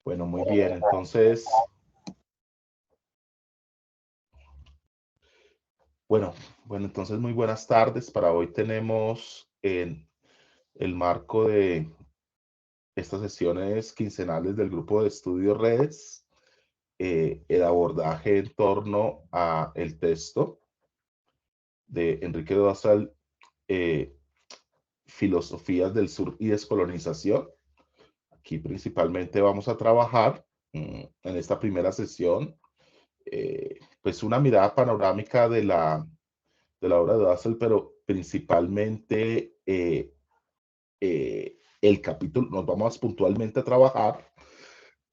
Bueno, muy bien. Entonces, bueno, entonces muy buenas tardes. Para hoy tenemos en el marco de estas sesiones quincenales del grupo de estudio redes, el abordaje en torno a el texto de Enrique Dussel, eh, Filosofías del Sur y Descolonización. Aquí principalmente vamos a trabajar en esta primera sesión, pues una mirada panorámica de la obra de Dussel, pero principalmente el capítulo, nos vamos puntualmente a trabajar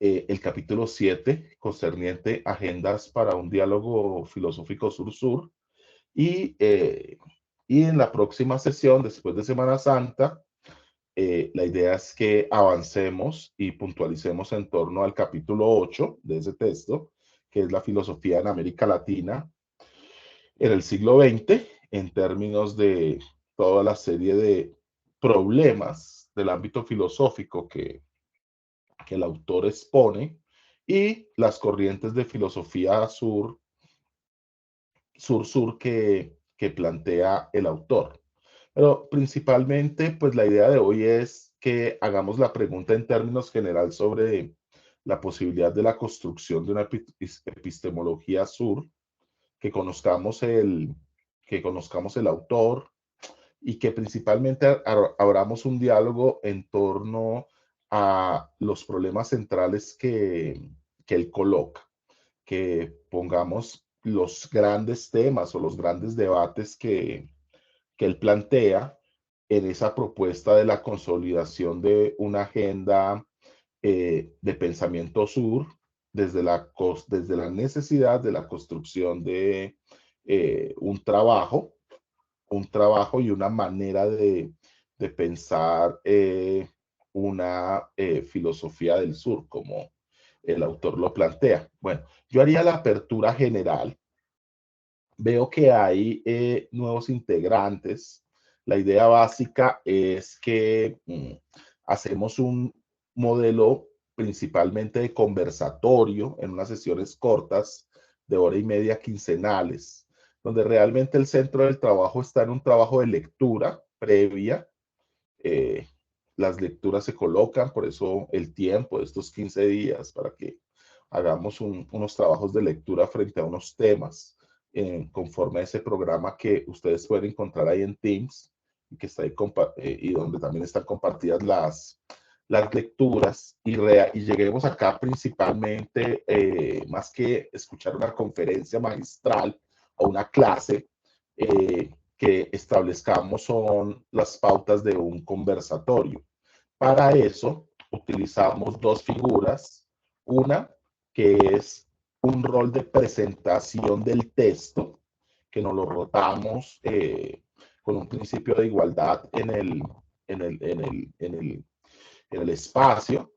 el capítulo 7, concerniente agendas para un diálogo filosófico sur-sur, y en la próxima sesión, después de Semana Santa, la idea es que avancemos y puntualicemos en torno al capítulo 8 de ese texto, que es la filosofía en América Latina en el siglo XX, en términos de toda la serie de problemas del ámbito filosófico que el autor expone y las corrientes de filosofía sur-sur que plantea el autor. Pero principalmente, pues la idea de hoy es que hagamos la pregunta en términos general sobre la posibilidad de la construcción de una epistemología sur, que conozcamos que conozcamos el autor y que principalmente abramos un diálogo en torno a los problemas centrales que él coloca, que pongamos los grandes temas o los grandes debates que él plantea en esa propuesta de la consolidación de una agenda de pensamiento sur desde la necesidad de la construcción de un trabajo y una manera de pensar una filosofía del sur, como el autor lo plantea. Bueno, yo haría la apertura general. Veo que hay nuevos integrantes. La idea básica es que hacemos un modelo principalmente de conversatorio en unas sesiones cortas de hora y media quincenales, donde realmente el centro del trabajo está en un trabajo de lectura previa. eh, las lecturas se colocan, por eso el tiempo de estos 15 días para que hagamos unos trabajos de lectura frente a unos temas conforme a ese programa que ustedes pueden encontrar ahí en Teams y que está ahí y donde también están compartidas las lecturas y lleguemos acá principalmente, más que escuchar una conferencia magistral o una clase, que establezcamos son las pautas de un conversatorio. Para eso utilizamos dos figuras, una que es un rol de presentación del texto, que nos lo rotamos con un principio de igualdad en el, en el, en el, en el espacio.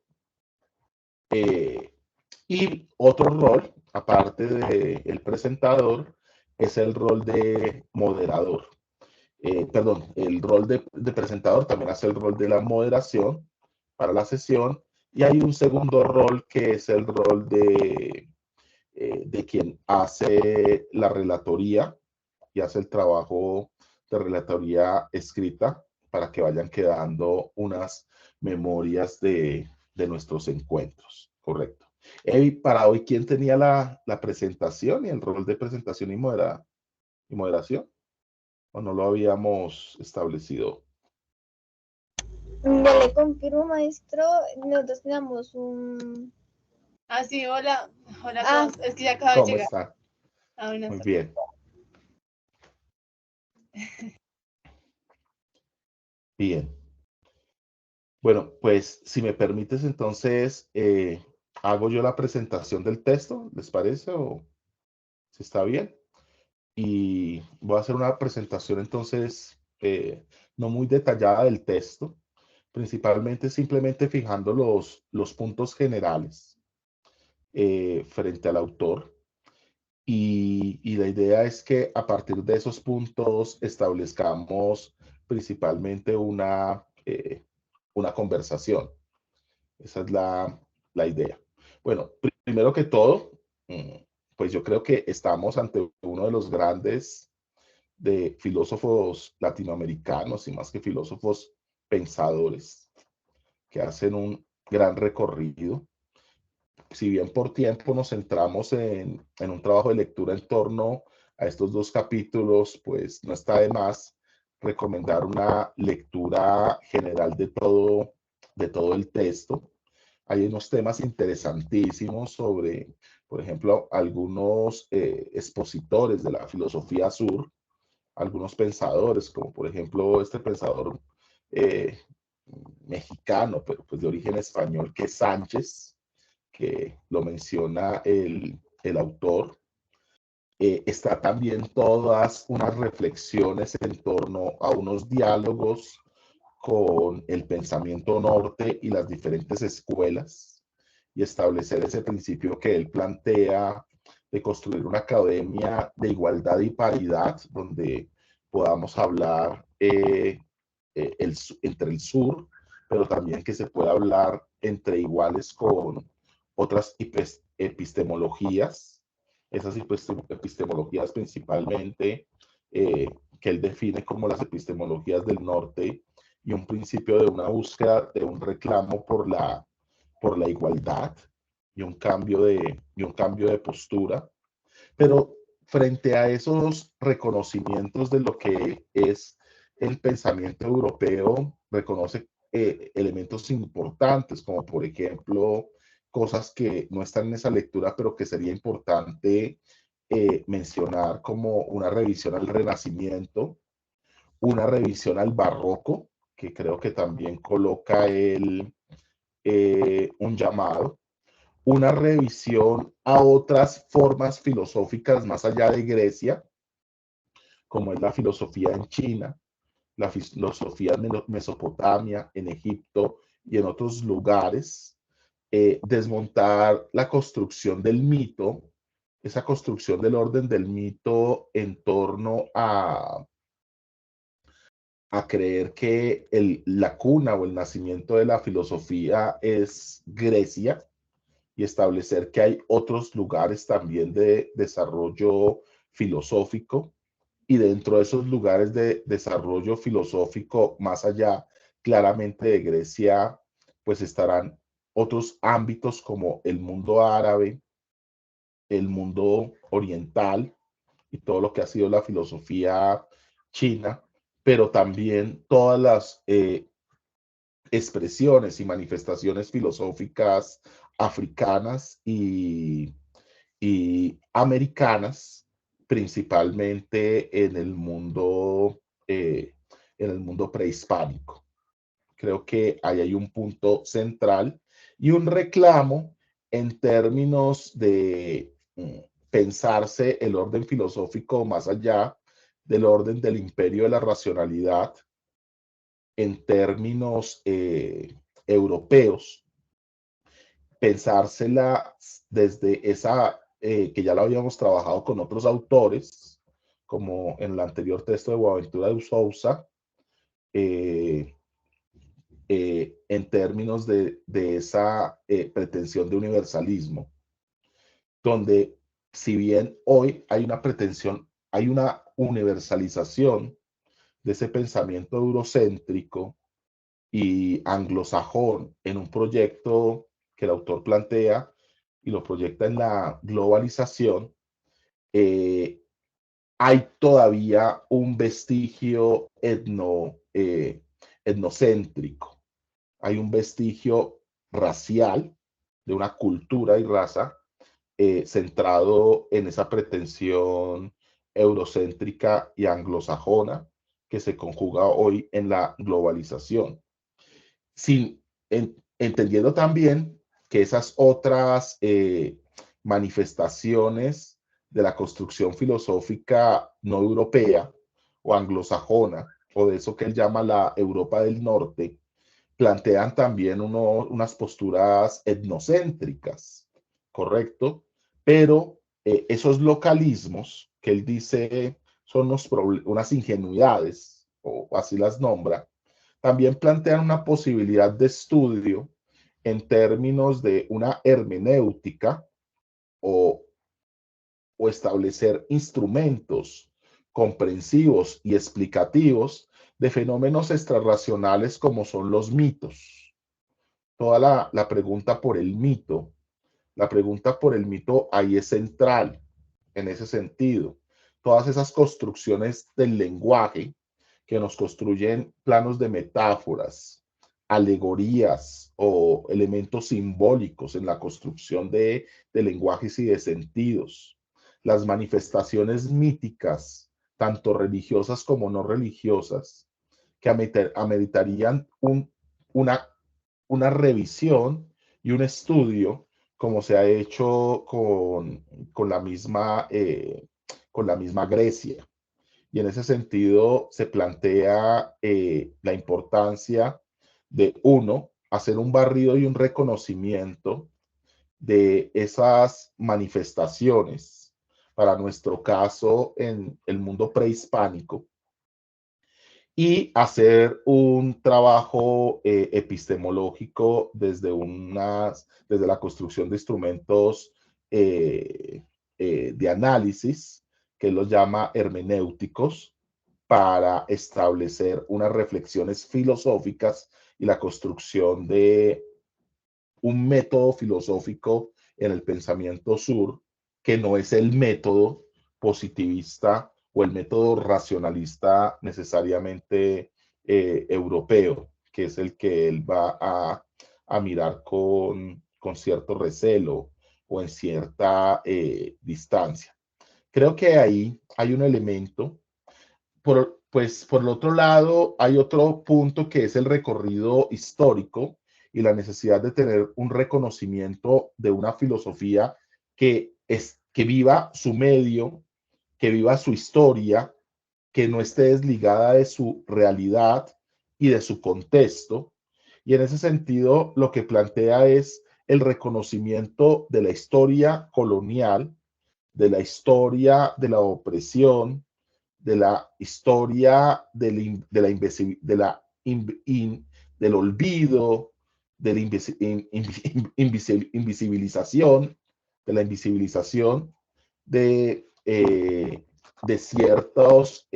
Y otro rol, aparte del presentador, es el rol de moderador. Perdón, el rol de presentador también hace el rol de la moderación para la sesión, y hay un segundo rol que es el rol de quien hace la relatoría y hace el trabajo de relatoría escrita para que vayan quedando unas memorias de nuestros encuentros. Correcto. Para hoy, ¿quién tenía la presentación y el rol de presentación y moderación? ¿O no lo habíamos establecido? No le confirmo, maestro. Nosotros tenemos un... Ah, sí, hola. Hola a todos. Es que ya acabo de ¿Cómo llegar. está? Buenas Muy tardes. bien. Bien. Bueno, pues si me permites, entonces hago yo la presentación del texto, ¿les parece? ¿O si está bien? Y voy a hacer una presentación entonces no muy detallada del texto, principalmente simplemente fijando los puntos generales frente al autor. Y la idea es que a partir de esos puntos establezcamos principalmente una conversación. Esa es la idea. Bueno, primero que todo, pues yo creo que estamos ante uno de los grandes de filósofos latinoamericanos y más que filósofos, pensadores que hacen un gran recorrido. Si bien por tiempo nos centramos en un trabajo de lectura en torno a estos dos capítulos, pues no está de más recomendar una lectura general de todo el texto. Hay unos temas interesantísimos sobre, por ejemplo, algunos expositores de la filosofía sur, algunos pensadores, como por ejemplo este pensador eh, mexicano, pero pues de origen español, que es Sánchez, que lo menciona el autor. Está también todas unas reflexiones en torno a unos diálogos con el pensamiento norte y las diferentes escuelas y establecer ese principio que él plantea de construir una academia de igualdad y paridad donde podamos hablar entre el sur, pero también que se pueda hablar entre iguales con otras epistemologías, esas epistemologías principalmente que él define como las epistemologías del norte y un principio de una búsqueda, de un reclamo por la igualdad y un cambio de postura. Pero frente a esos reconocimientos de lo que es el pensamiento europeo, reconoce elementos importantes, como por ejemplo cosas que no están en esa lectura, pero que sería importante mencionar como una revisión al Renacimiento, una revisión al Barroco, que creo que también coloca un llamado, una revisión a otras formas filosóficas más allá de Grecia, como es la filosofía en China, la filosofía en Mesopotamia, en Egipto y en otros lugares, desmontar la construcción del mito, esa construcción del orden del mito en torno a creer que la cuna o el nacimiento de la filosofía es Grecia y establecer que hay otros lugares también de desarrollo filosófico y dentro de esos lugares de desarrollo filosófico, más allá claramente de Grecia, pues estarán otros ámbitos como el mundo árabe, el mundo oriental y todo lo que ha sido la filosofía china, pero también todas las expresiones y manifestaciones filosóficas africanas y americanas, principalmente en el mundo prehispánico. Creo que ahí hay un punto central y un reclamo en términos de pensarse el orden filosófico más allá del orden del imperio de la racionalidad en términos europeos, pensársela desde esa, que ya lo habíamos trabajado con otros autores, como en el anterior texto de Boaventura de Sousa, eh, en términos de esa pretensión de universalismo, donde si bien hoy hay una pretensión, hay una universalización de ese pensamiento eurocéntrico y anglosajón en un proyecto que el autor plantea y lo proyecta en la globalización, eh, hay todavía un vestigio etnocéntrico, hay un vestigio racial de una cultura y raza centrado en esa pretensión eurocéntrica y anglosajona que se conjuga hoy en la globalización. Sin, entendiendo también que esas otras manifestaciones de la construcción filosófica no europea o anglosajona, o de eso que él llama la Europa del Norte, plantean también unas posturas etnocéntricas, ¿correcto? Pero esos localismos que él dice son unas ingenuidades, o así las nombra, también plantean una posibilidad de estudio en términos de una hermenéutica o establecer instrumentos comprensivos y explicativos de fenómenos extrarracionales como son los mitos. Toda la pregunta por el mito, la pregunta por el mito ahí es central en ese sentido. Todas esas construcciones del lenguaje que nos construyen planos de metáforas, alegorías o elementos simbólicos en la construcción de lenguajes y de sentidos. Las manifestaciones míticas, tanto religiosas como no religiosas, que ameritarían una revisión y un estudio como se ha hecho con con la misma Grecia. Y en ese sentido se plantea la importancia de, uno, hacer un barrido y un reconocimiento de esas manifestaciones, para nuestro caso en el mundo prehispánico, y hacer un trabajo epistemológico desde la construcción de instrumentos de análisis, que él los llama hermenéuticos, para establecer unas reflexiones filosóficas y la construcción de un método filosófico en el pensamiento sur, que no es el método positivista o el método racionalista necesariamente europeo, que es el que él va a mirar con cierto recelo o en cierta distancia. Creo que ahí hay un elemento. Pues por el otro lado, hay otro punto que es el recorrido histórico y la necesidad de tener un reconocimiento de una filosofía que viva su medio, que viva su historia, que no esté desligada de su realidad y de su contexto. Y en ese sentido, lo que plantea es el reconocimiento de la historia colonial, de la historia de la opresión, de la historia del olvido, de la invisibilización, de la invisibilización de ciertos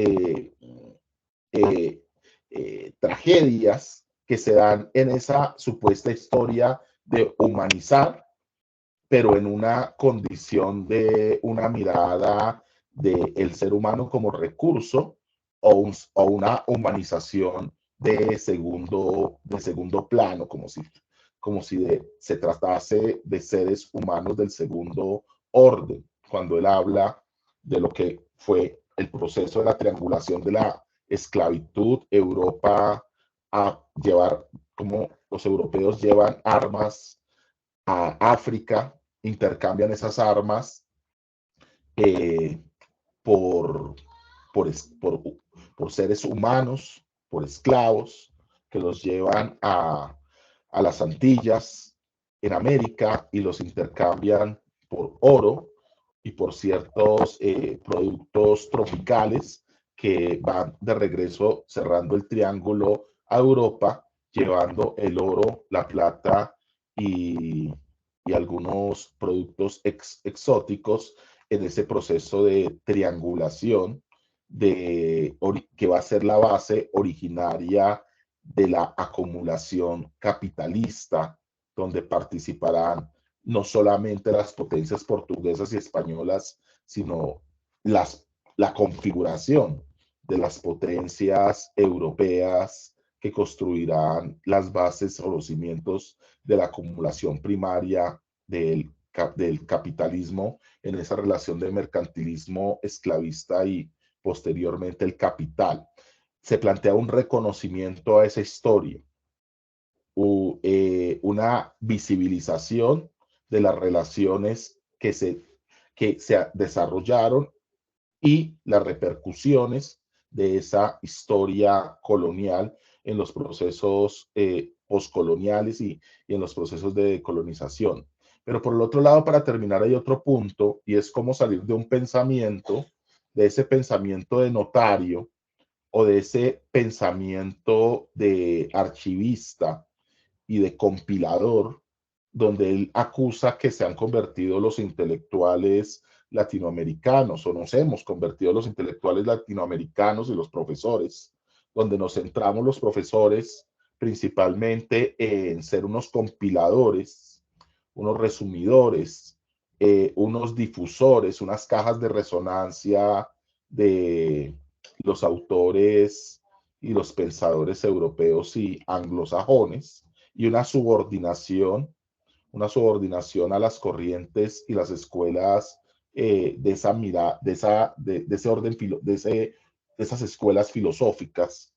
tragedias que se dan en esa supuesta historia de humanizar, pero en una condición de una mirada del ser humano como recurso o una humanización de segundo plano, como si se tratase de seres humanos del segundo orden, cuando él habla de lo que fue el proceso de la triangulación de la esclavitud, Europa a llevar, como los europeos llevan armas a África, intercambian esas armas eh, por, por, por, por, seres humanos, por esclavos, que los llevan a las Antillas en América y los intercambian por oro y por ciertos productos tropicales que van de regreso cerrando el triángulo a Europa, llevando el oro, la plata y algunos productos exóticos en ese proceso de triangulación que va a ser la base originaria de la acumulación capitalista, donde participarán no solamente las potencias portuguesas y españolas, sino la configuración de las potencias europeas que construirán las bases o los cimientos de la acumulación primaria del capitalismo en esa relación de mercantilismo esclavista y posteriormente el capital. Se plantea un reconocimiento a esa historia, una visibilización de las relaciones que se desarrollaron y las repercusiones de esa historia colonial en los procesos postcoloniales y en los procesos de colonización. Pero por el otro lado, para terminar, hay otro punto y es cómo salir de un pensamiento, de ese pensamiento de notario o de ese pensamiento de archivista y de compilador, donde él acusa que se han convertido los intelectuales latinoamericanos, o nos hemos convertido los intelectuales latinoamericanos y los profesores, donde nos centramos los profesores principalmente en ser unos compiladores, unos resumidores, unos difusores, unas cajas de resonancia de los autores y los pensadores europeos y anglosajones, y una subordinación a las corrientes y las escuelas de esa mirada, de ese orden, de esas escuelas filosóficas,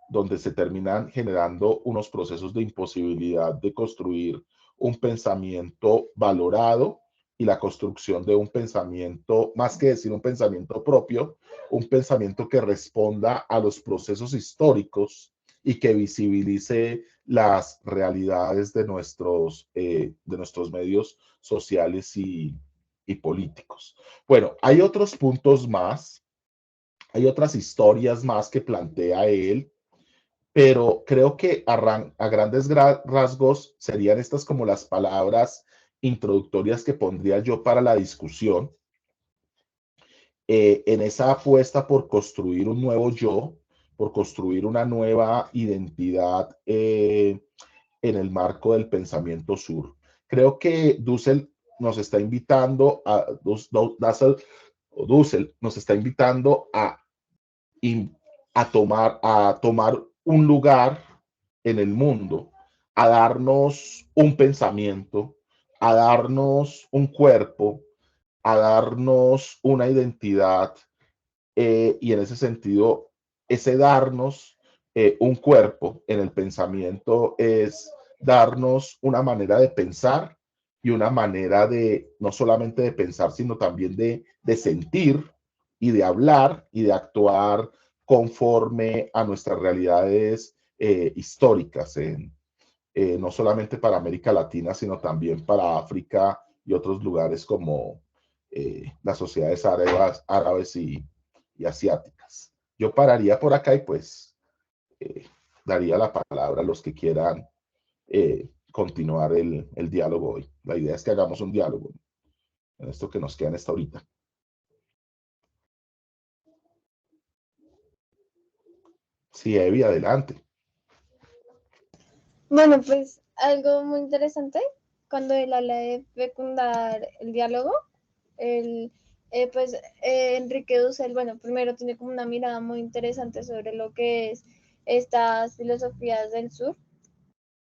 donde se terminan generando unos procesos de imposibilidad de construir un pensamiento valorado y la construcción de un pensamiento, más que decir un pensamiento propio, un pensamiento que responda a los procesos históricos y que visibilice las realidades de nuestros medios sociales y políticos. Bueno, hay otros puntos más, hay otras historias más que plantea él, pero creo que a grandes rasgos serían estas como las palabras introductorias que pondría yo para la discusión, en esa apuesta por construir un nuevo yo, por construir una nueva identidad en el marco del pensamiento sur. Creo que Dussel nos está invitando Dussel nos está invitando a tomar un lugar en el mundo, a darnos un pensamiento, a darnos un cuerpo, a darnos una identidad, y en ese sentido, ese darnos un cuerpo en el pensamiento es darnos una manera de pensar y una manera de, no solamente de pensar, sino también de sentir y de hablar y de actuar conforme a nuestras realidades históricas, no solamente para América Latina, sino también para África y otros lugares como las sociedades árabes y asiáticas. Yo pararía por acá y pues daría la palabra a los que quieran continuar el diálogo hoy. La idea es que hagamos un diálogo en esto que nos queda en esta horita. Sí, Evi, adelante. Bueno, pues algo muy interesante cuando él habla de fecundar el diálogo, el, Enrique Dussel, bueno, primero tiene como una mirada muy interesante sobre lo que es estas filosofías del sur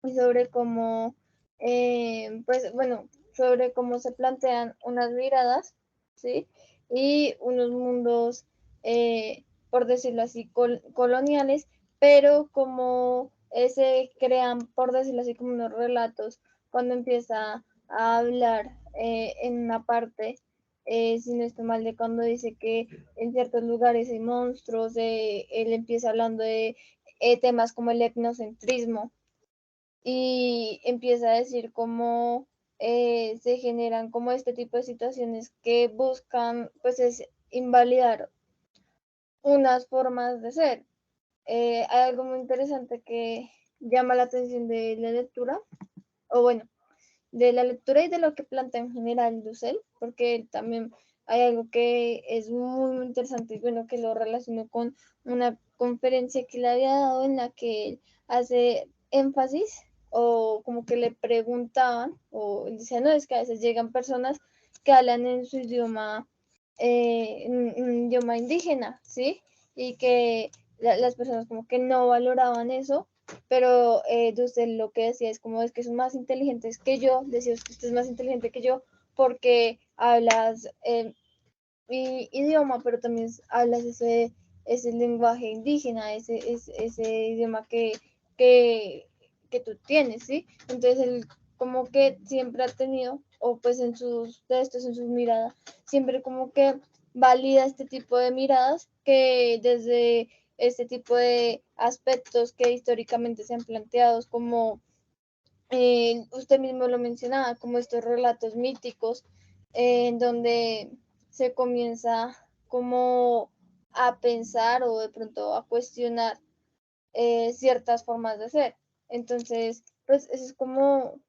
y sobre cómo, sobre cómo se plantean unas miradas, ¿sí? Y unos mundos, por decirlo así, coloniales, pero como se crean, por decirlo así, como unos relatos, cuando empieza a hablar en una parte, si no estoy mal, de cuando dice que en ciertos lugares hay monstruos, él empieza hablando de temas como el etnocentrismo, y empieza a decir cómo se generan como este tipo de situaciones que buscan pues es invalidar unas formas de ser. Hay algo muy interesante que llama la atención de la lectura, o bueno, de la lectura y de lo que plantea en general Dussel, porque también hay algo que es muy, muy interesante y bueno, que lo relaciono con una conferencia que le había dado en la que él hace énfasis o como que le preguntaban o dice, no, es que a veces llegan personas que hablan en su idioma, en idioma indígena, ¿sí? Y que las personas como que no valoraban eso, pero Dussel lo que decía es como es que son más inteligentes que yo, decías que usted es más inteligente que yo porque hablas mi idioma, pero también hablas ese lenguaje indígena, ese idioma que, que tú tienes, ¿sí? Entonces él como que siempre ha tenido, o pues en sus textos, en sus miradas, siempre como que valida este tipo de miradas que desde este tipo de aspectos que históricamente se han planteado como usted mismo lo mencionaba, como estos relatos míticos, en donde se comienza como a pensar o de pronto a cuestionar ciertas formas de ser. Entonces, pues ese es como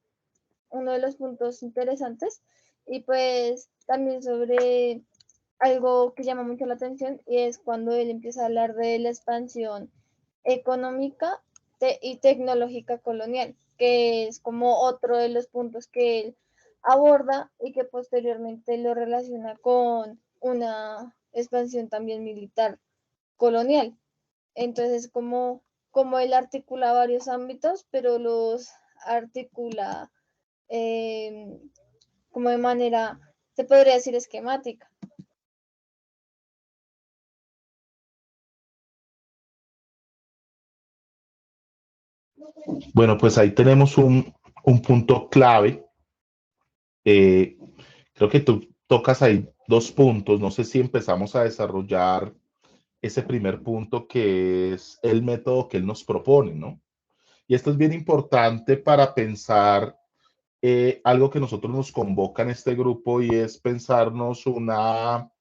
uno de los puntos interesantes. Y pues también sobre algo que llama mucho la atención y es cuando él empieza a hablar de la expansión económica y tecnológica colonial, que es como otro de los puntos que él aborda y que posteriormente lo relaciona con una expansión también militar colonial. Entonces, como él articula varios ámbitos, pero los articula eh, como de manera, se podría decir, esquemática. Bueno, pues ahí tenemos un punto clave. Eh, Creo que tú tocas ahí dos puntos. No sé si empezamos a desarrollar ese primer punto que es el método que él nos propone, ¿no? Y esto es bien importante para pensar algo que nosotros nos convoca en este grupo y es pensarnos una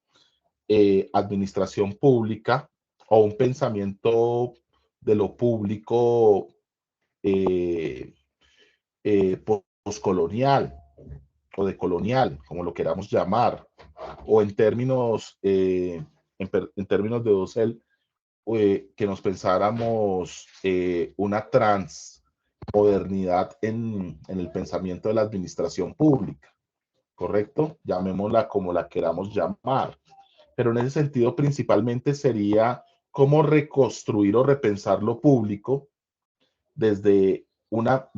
administración pública o un pensamiento de lo público eh, poscolonial o de colonial, como lo queramos llamar, o en términos, en términos de Dussel, que nos pensáramos una transmodernidad en el pensamiento de la administración pública, ¿correcto? Llamémosla como la queramos llamar. Pero en ese sentido, principalmente sería cómo reconstruir o repensar lo público desde una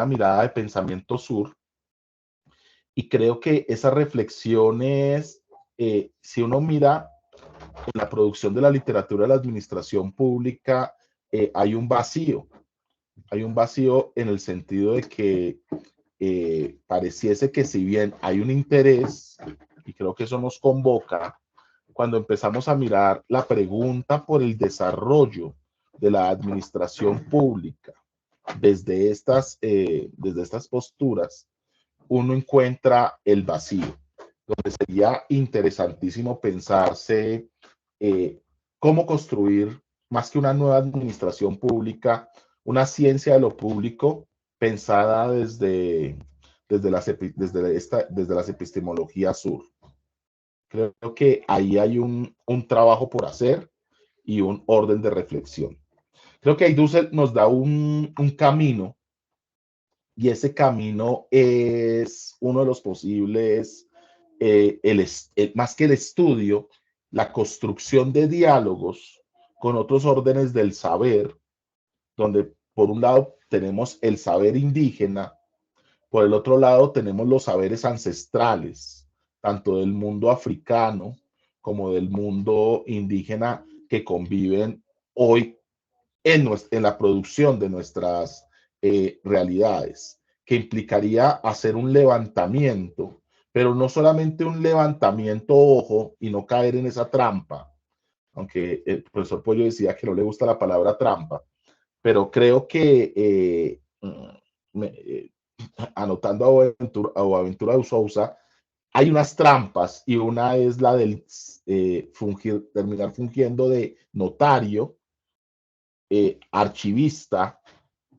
mirada de pensamiento sur. Y creo que esa reflexión es, si uno mira en la producción de la literatura de la administración pública, hay un vacío. Hay un vacío en el sentido de que pareciese que si bien hay un interés, y creo que eso nos convoca, cuando empezamos a mirar la pregunta por el desarrollo de la administración pública desde estas posturas, uno encuentra el vacío, donde sería interesantísimo pensarse cómo construir, más que una nueva administración pública, una ciencia de lo público pensada desde las epistemologías sur. Creo que ahí hay un trabajo por hacer y un orden de reflexión. Creo que ahí Dussel nos da un camino y ese camino es uno de los posibles, más que el estudio, la construcción de diálogos con otros órdenes del saber, donde por un lado tenemos el saber indígena, por el otro lado tenemos los saberes ancestrales, tanto del mundo africano como del mundo indígena que conviven hoy en la producción de nuestras realidades, que implicaría hacer un levantamiento, pero no solamente un levantamiento, ojo, y no caer en esa trampa, aunque el profesor Pollo decía que no le gusta la palabra trampa, pero creo que anotando a Boaventura de Sousa, hay unas trampas y una es la del terminar fungiendo de notario, archivista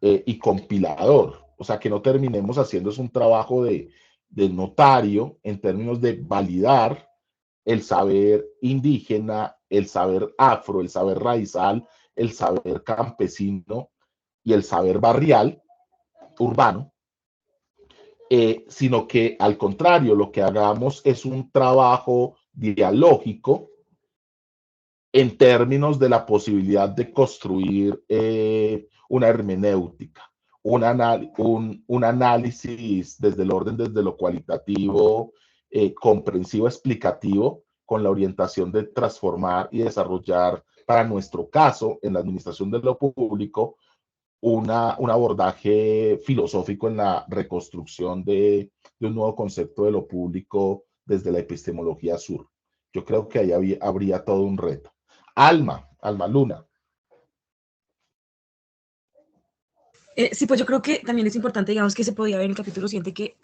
y compilador. O sea, que no terminemos haciendo es un trabajo de notario en términos de validar el saber indígena, el saber afro, el saber raizal, el saber campesino y el saber barrial, urbano, sino que al contrario, lo que hagamos es un trabajo dialógico en términos de la posibilidad de construir una hermenéutica, un análisis desde el orden, desde lo cualitativo, comprensivo, explicativo, con la orientación de transformar y desarrollar, para nuestro caso, en la administración de lo público, un abordaje filosófico en la reconstrucción de un nuevo concepto de lo público desde la epistemología sur. Yo creo que ahí habría todo un reto. Alma Luna. Sí, pues yo creo que también es importante, digamos, que se podía ver en el capítulo siguiente que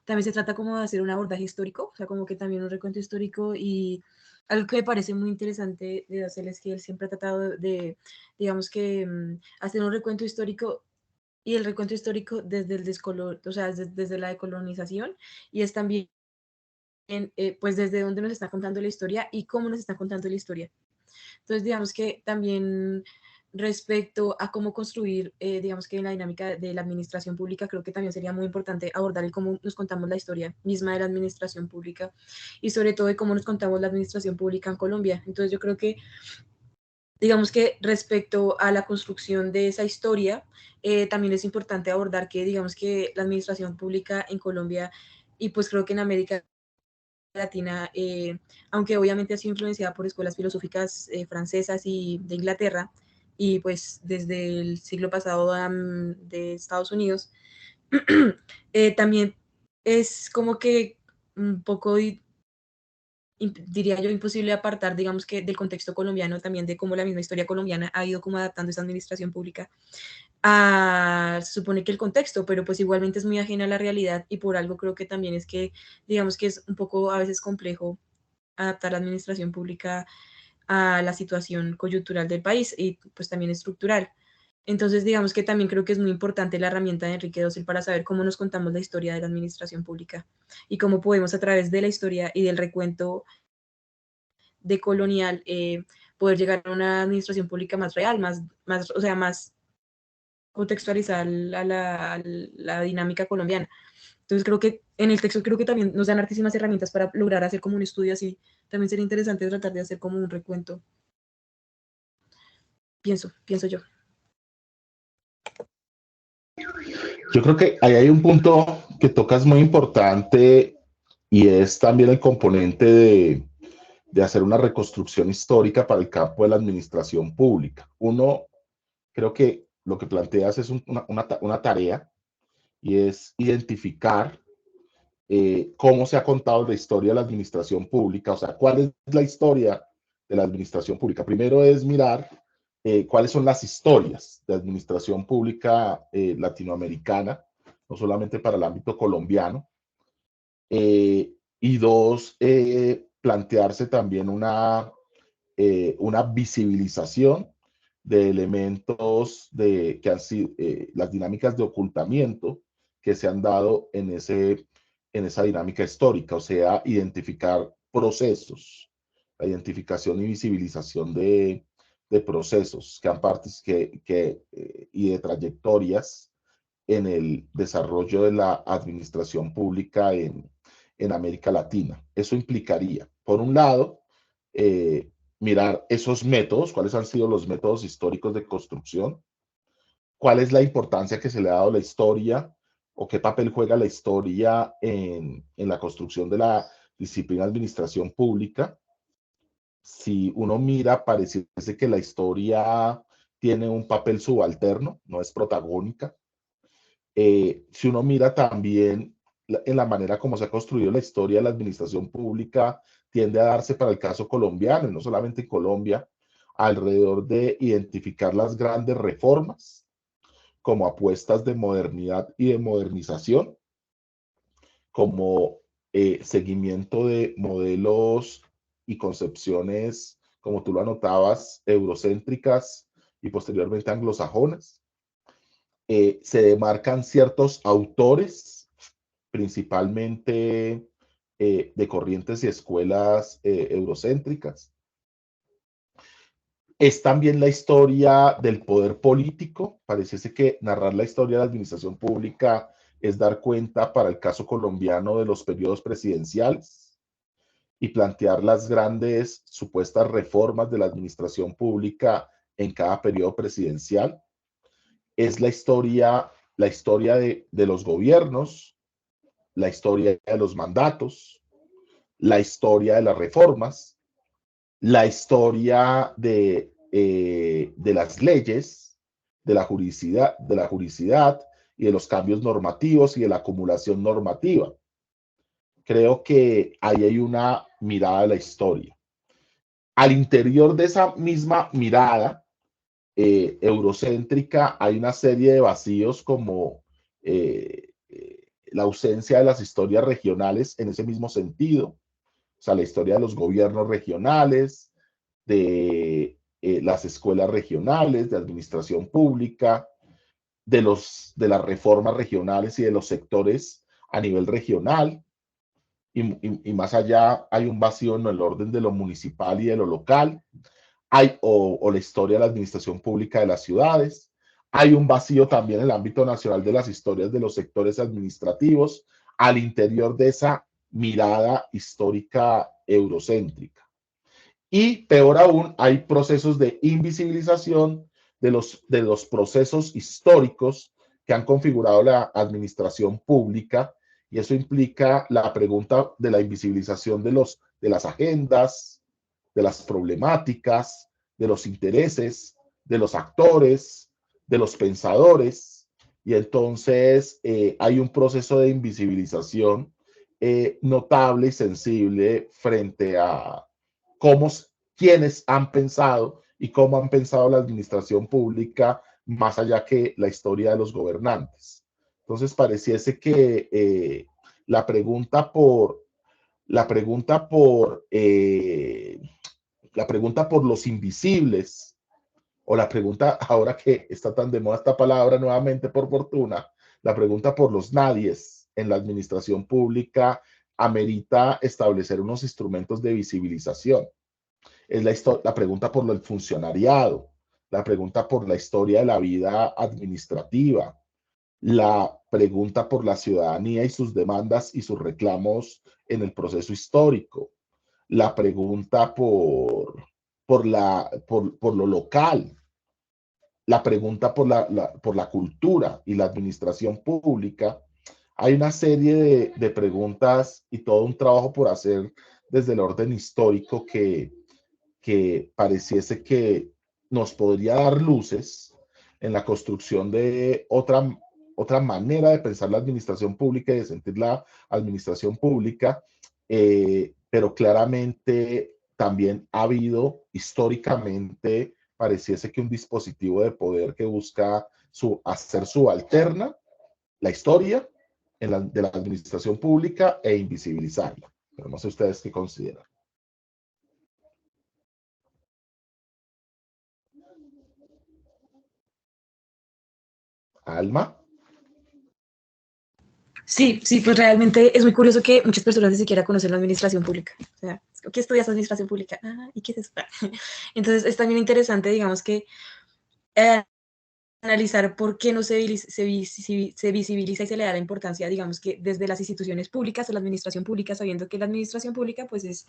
también se trata como de hacer un abordaje histórico, o sea, como que también un recuento histórico, y algo que me parece muy interesante de hacer es que él siempre ha tratado de digamos que, hacer un recuento histórico y el recuento histórico desde el o sea, desde la decolonización, y es también pues desde dónde nos está contando la historia y cómo nos está contando la historia. Entonces, digamos que también respecto a cómo construir, digamos que en la dinámica de la administración pública, creo que también sería muy importante abordar el cómo nos contamos la historia misma de la administración pública y sobre todo de cómo nos contamos la administración pública en Colombia. Entonces, yo creo que, digamos que respecto a la construcción de esa historia, también es importante abordar que, digamos que la administración pública en Colombia y pues creo que en América Latina, aunque obviamente ha sido influenciada por escuelas filosóficas francesas y de Inglaterra, y pues desde el siglo pasado de Estados Unidos, también es como que un poco, diría yo, imposible apartar, digamos que del contexto colombiano, también de cómo la misma historia colombiana ha ido como adaptando esa administración pública se supone que el contexto, pero pues igualmente es muy ajena a la realidad y por algo creo que también es que, digamos que es un poco a veces complejo adaptar la administración pública a la situación coyuntural del país y pues también estructural. Entonces, digamos que también creo que es muy importante la herramienta de Enrique Dosel para saber cómo nos contamos la historia de la administración pública y cómo podemos a través de la historia y del recuento de colonial poder llegar a una administración pública más real, o sea, más contextualizar a la dinámica colombiana. Entonces creo que en el texto creo que también nos dan hartísimas herramientas para lograr hacer como un estudio así. También sería interesante tratar de hacer como un recuento. Pienso yo. Yo creo que ahí hay un punto que tocas muy importante y es también el componente de hacer una reconstrucción histórica para el campo de la administración pública. Uno, creo que lo que planteas es una tarea y es identificar cómo se ha contado la historia de la administración pública, o sea, cuál es la historia de la administración pública. Primero es mirar cuáles son las historias de administración pública latinoamericana, no solamente para el ámbito colombiano. Y dos, plantearse también una visibilización de elementos que han sido las dinámicas de ocultamiento que se han dado en esa dinámica histórica, o sea, identificar procesos, la identificación y visibilización de procesos y de trayectorias en el desarrollo de la administración pública en América Latina. Eso implicaría, por un lado, mirar esos métodos, cuáles han sido los métodos históricos de construcción, cuál es la importancia que se le ha dado a la historia o qué papel juega la historia en la construcción de la disciplina de administración pública. Si uno mira, parece que la historia tiene un papel subalterno, no es protagónica. Si uno mira también en la manera como se ha construido la historia de la administración pública, tiende a darse para el caso colombiano, y no solamente en Colombia, alrededor de identificar las grandes reformas como apuestas de modernidad y de modernización, como seguimiento de modelos y concepciones, como tú lo anotabas, eurocéntricas y posteriormente anglosajonas. Se demarcan ciertos autores, principalmente de corrientes y escuelas eurocéntricas. Es también la historia del poder político. Parece que narrar la historia de la administración pública es dar cuenta para el caso colombiano de los periodos presidenciales y plantear las grandes supuestas reformas de la administración pública en cada periodo presidencial. Es la historia de los gobiernos, la historia de los mandatos, la historia de las reformas, la historia de las leyes, de la juridicidad y de los cambios normativos y de la acumulación normativa. Creo que ahí hay una mirada de la historia. Al interior de esa misma mirada eurocéntrica hay una serie de vacíos como la ausencia de las historias regionales en ese mismo sentido, o sea, la historia de los gobiernos regionales, de las escuelas regionales, de administración pública, de las reformas regionales y de los sectores a nivel regional, y más allá hay un vacío en el orden de lo municipal y de lo local, o la historia de la administración pública de las ciudades, hay un vacío también en el ámbito nacional de las historias de los sectores administrativos al interior de esa mirada histórica eurocéntrica. Y peor aún, hay procesos de invisibilización de los procesos históricos que han configurado la administración pública, y eso implica la pregunta de la invisibilización de las agendas, de las problemáticas, de los intereses, de los actores, de los pensadores, y entonces hay un proceso de invisibilización notable y sensible frente a cómo, quiénes han pensado y cómo han pensado la administración pública más allá que la historia de los gobernantes. Entonces pareciese que la pregunta por la pregunta por la pregunta por los invisibles, o la pregunta, ahora que está tan de moda esta palabra nuevamente por fortuna, la pregunta por los nadies en la administración pública amerita establecer unos instrumentos de visibilización. Es la pregunta por el funcionariado, la pregunta por la historia de la vida administrativa, la pregunta por la ciudadanía y sus demandas y sus reclamos en el proceso histórico, la pregunta por lo local, la pregunta por la cultura y la administración pública. Hay una serie de preguntas y todo un trabajo por hacer desde el orden histórico que pareciese que nos podría dar luces en la construcción de otra manera de pensar la administración pública y de sentir la administración pública, pero claramente también ha habido históricamente, pareciese que un dispositivo de poder que busca hacer subalterna la historia de la administración pública e invisibilizarla. Pero no sé ustedes qué consideran. Alma. Sí, sí, pues realmente es muy curioso que muchas personas ni siquiera conocen la administración pública. O sea, ¿qué estudias administración pública? Ah, ¿y qué es eso? Entonces es también interesante, digamos, que analizar por qué no se visibiliza y se le da la importancia, digamos, que desde las instituciones públicas, a la administración pública, sabiendo que la administración pública, pues es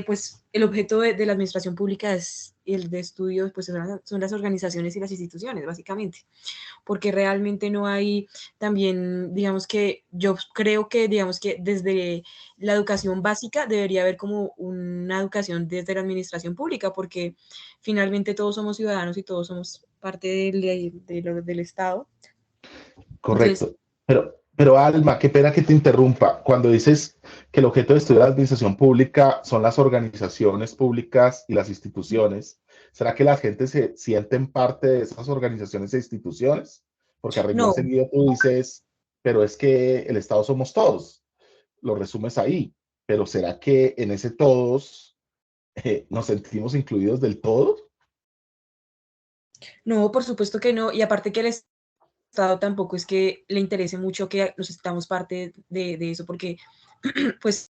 pues el objeto de la administración pública es el de estudio, pues son las organizaciones y las instituciones, básicamente, porque realmente no hay también, digamos que yo creo que, digamos que desde la educación básica debería haber como una educación desde la administración pública, porque finalmente todos somos ciudadanos y todos somos parte del Estado. Correcto. Pero Alma, qué pena que te interrumpa. Cuando dices que el objeto de estudio de la administración pública son las organizaciones públicas y las instituciones, ¿será que la gente se sienten parte de esas organizaciones e instituciones? Porque a renglón No, seguido tú dices, pero es que el Estado somos todos. Lo resumes ahí. Pero ¿será que en ese todos nos sentimos incluidos del todo? no, por supuesto que no. Y aparte que el Estado tampoco es que le interese mucho que nos estamos parte de eso, porque pues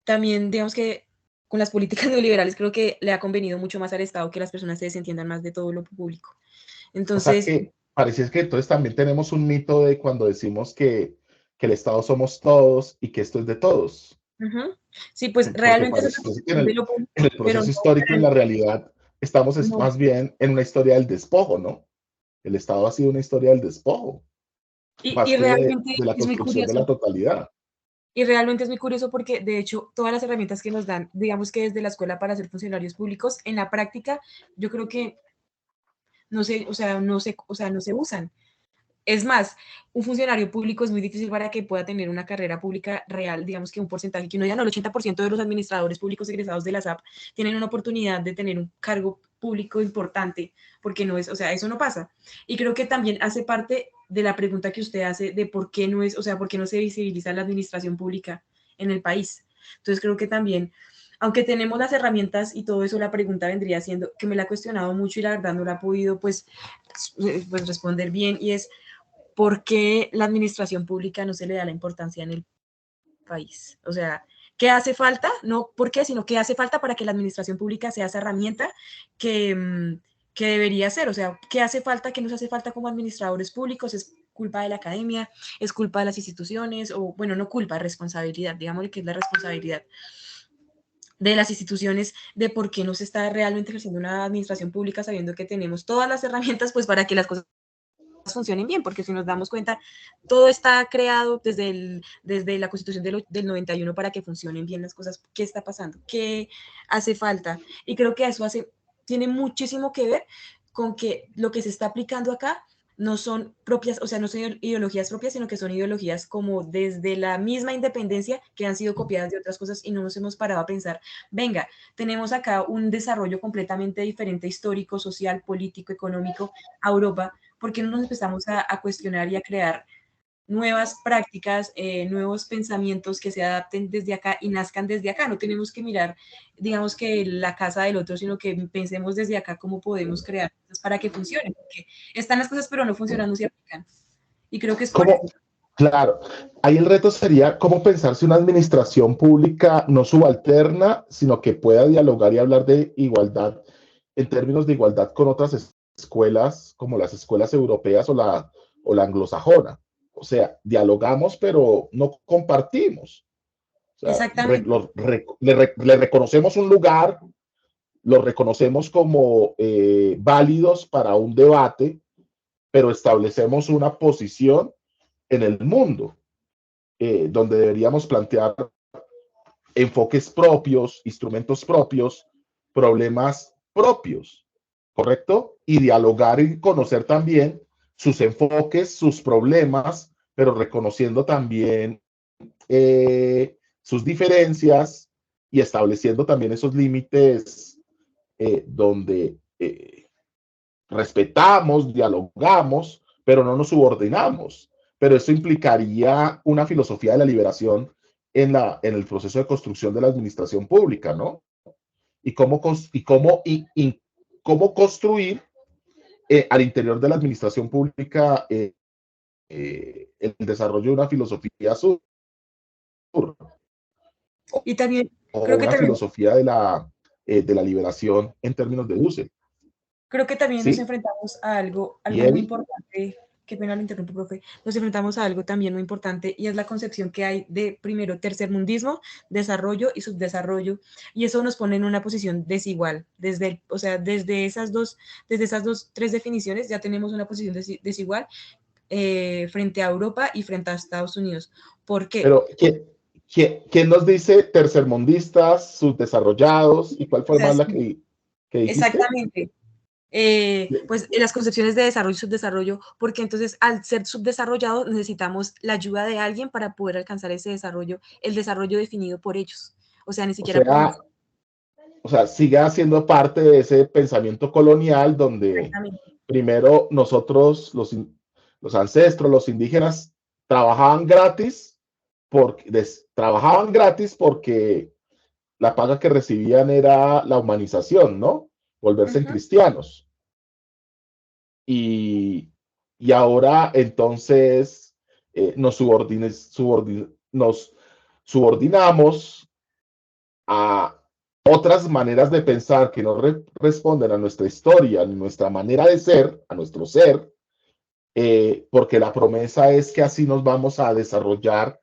también digamos que con las políticas neoliberales creo que le ha convenido mucho más al Estado que las personas se desentiendan más de todo lo público. O sea Entonces, que parecía que entonces también tenemos un mito de cuando decimos que el Estado somos todos y que esto es de todos. sí, pues Porque realmente eso es parece que de lo público, en el pero proceso histórico, en la realidad, estamos no, más bien en una historia del despojo, ¿no? El Estado ha sido una historia del despojo, más y que realmente de la es muy construcción de la curioso. totalidad. Y realmente es muy curioso porque, de hecho, todas las herramientas que nos dan, digamos que desde la escuela para ser funcionarios públicos, en la práctica, yo creo que no se, no se usan. Es más, un funcionario público es muy difícil para que pueda tener una carrera pública real, digamos que un porcentaje, que uno ya no, el 80% de los administradores públicos egresados de la SAP tienen una oportunidad de tener un cargo público importante, porque no es, o sea, eso no pasa. Y creo que también hace parte de la pregunta que usted hace de por qué no es, o sea, por qué no se visibiliza la administración pública en el país. Entonces creo que también aunque tenemos las herramientas y todo eso, la pregunta vendría siendo, que me la he cuestionado mucho y la verdad no la he podido pues responder bien, y es, ¿por qué la administración pública no se le da la importancia en el país? O sea, ¿qué hace falta? No por qué, sino qué hace falta para que la administración pública sea esa herramienta que debería ser. O sea, ¿qué hace falta? ¿Qué nos hace falta como administradores públicos? ¿Es culpa de la academia? ¿Es culpa de las instituciones? O, bueno, no culpa, responsabilidad, digámosle que es la responsabilidad de las instituciones de por qué no se está realmente ejerciendo una administración pública, sabiendo que tenemos todas las herramientas pues para que las cosas funcionen bien, porque si nos damos cuenta, todo está creado desde la Constitución del 91 para que funcionen bien las cosas. ¿Qué está pasando? ¿Qué hace falta? Y creo que eso tiene muchísimo que ver con que lo que se está aplicando acá no son propias, o sea, no son ideologías propias, sino que son ideologías como desde la misma independencia que han sido copiadas de otras cosas, y no nos hemos parado a pensar, venga, tenemos acá un desarrollo completamente diferente, histórico, social, político, económico, a Europa. ¿Por qué no nos empezamos a cuestionar y a crear nuevas prácticas, nuevos pensamientos que se adapten desde acá y nazcan desde acá? No tenemos que mirar, digamos, que la casa del otro, sino que pensemos desde acá cómo podemos crear cosas para que funcionen, porque están las cosas pero no funcionan, no se aplican. Y creo que es por eso. Claro, ahí el reto sería cómo pensar si una administración pública no subalterna, sino que pueda dialogar y hablar de igualdad en términos de igualdad con otras escuelas, como las escuelas europeas o la anglosajona. O sea, dialogamos, pero no compartimos. O sea, Exactamente. le reconocemos un lugar, los reconocemos como válidos para un debate, pero establecemos una posición en el mundo, donde deberíamos plantear enfoques propios, instrumentos propios, problemas propios, ¿correcto? Y dialogar y conocer también sus enfoques, sus problemas, pero reconociendo también sus diferencias y estableciendo también esos límites donde respetamos, dialogamos, pero no nos subordinamos. Pero eso implicaría una filosofía de la liberación en el proceso de construcción de la administración pública, ¿no? Cómo construir al interior de la administración pública el desarrollo de una filosofía sur Y también, o creo que una también filosofía de la liberación en términos de uso. Creo que también nos ¿Sí? enfrentamos a algo ¿Y muy Eddie? importante, qué pena lo interrumpo, profe, nos enfrentamos a algo también muy importante, y es la concepción que hay de, primero, tercermundismo, desarrollo y subdesarrollo, y eso nos pone en una posición desigual, o sea, desde esas dos, tres definiciones ya tenemos una posición desigual frente a Europa y frente a Estados Unidos. ¿Por qué? Pero, ¿quién nos dice tercermundistas, subdesarrollados? ¿Y cuál O fue sea, más la sí, que dijiste? exactamente. Pues las concepciones de desarrollo y subdesarrollo, porque entonces al ser subdesarrollados necesitamos la ayuda de alguien para poder alcanzar ese desarrollo, el desarrollo definido por ellos. O sea, ni O siquiera por sea, nosotros. sigue siendo parte de ese pensamiento colonial donde Exactamente. primero nosotros, los ancestros, los indígenas, trabajaban gratis porque la paga que recibían era la humanización, ¿no? Volverse en cristianos. Y ahora entonces nos subordinamos a otras maneras de pensar que no responden a nuestra historia, a nuestra manera de ser, a nuestro ser, porque la promesa es que así nos vamos a desarrollar,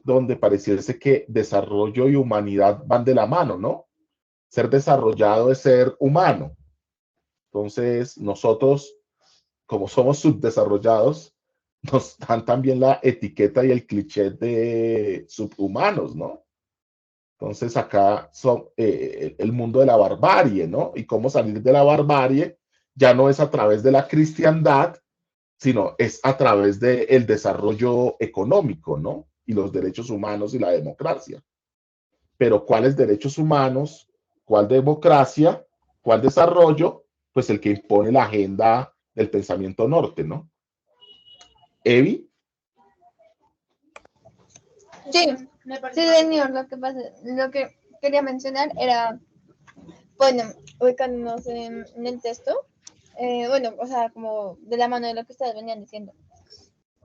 donde pareciese que desarrollo y humanidad van de la mano, ¿no? Ser desarrollado es ser humano. Entonces, nosotros, como somos subdesarrollados, nos dan también la etiqueta y el cliché de subhumanos, ¿no? Entonces acá son el mundo de la barbarie, ¿no? Y cómo salir de la barbarie ya no es a través de la cristiandad, sino es a través del desarrollo económico, ¿no? Y los derechos humanos y la democracia. Pero ¿cuáles derechos humanos? ¿Cuál democracia? ¿Cuál desarrollo? Pues el que impone la agenda del pensamiento norte, ¿no? Evi. Sí, sí, señor, lo que pasa, lo que quería mencionar era, bueno, ubicándonos en el texto, bueno, o sea, como de la mano de lo que ustedes venían diciendo,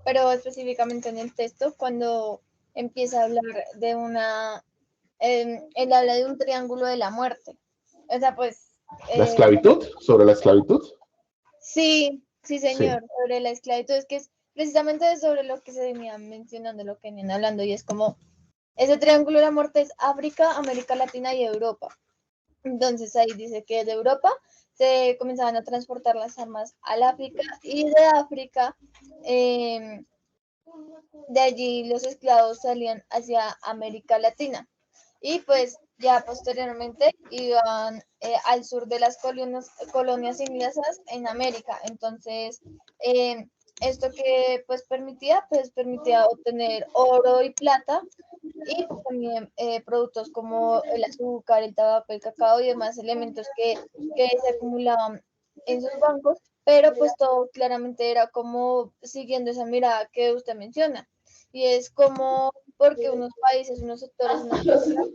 pero específicamente en el texto, cuando empieza a hablar de él habla de un triángulo de la muerte. O sea, pues... ¿La esclavitud? ¿Sobre la esclavitud? Sí, Sí. señor, sobre la esclavitud. Es que es precisamente sobre lo que se venía mencionando, lo que venían hablando, y es como, ese triángulo de la muerte es África, América Latina y Europa. Entonces ahí dice que de Europa se comenzaban a transportar las armas al África, y de África, de allí los esclavos salían hacia América Latina. Y pues ya posteriormente iban al sur de las colonias inglesas en América. Entonces, esto que pues permitía obtener oro y plata, y también productos como el azúcar, el tabaco, el cacao y demás elementos que se acumulaban en sus bancos, pero pues todo claramente era como siguiendo esa mirada que usted menciona, y es como porque unos países, unos sectores, unas personas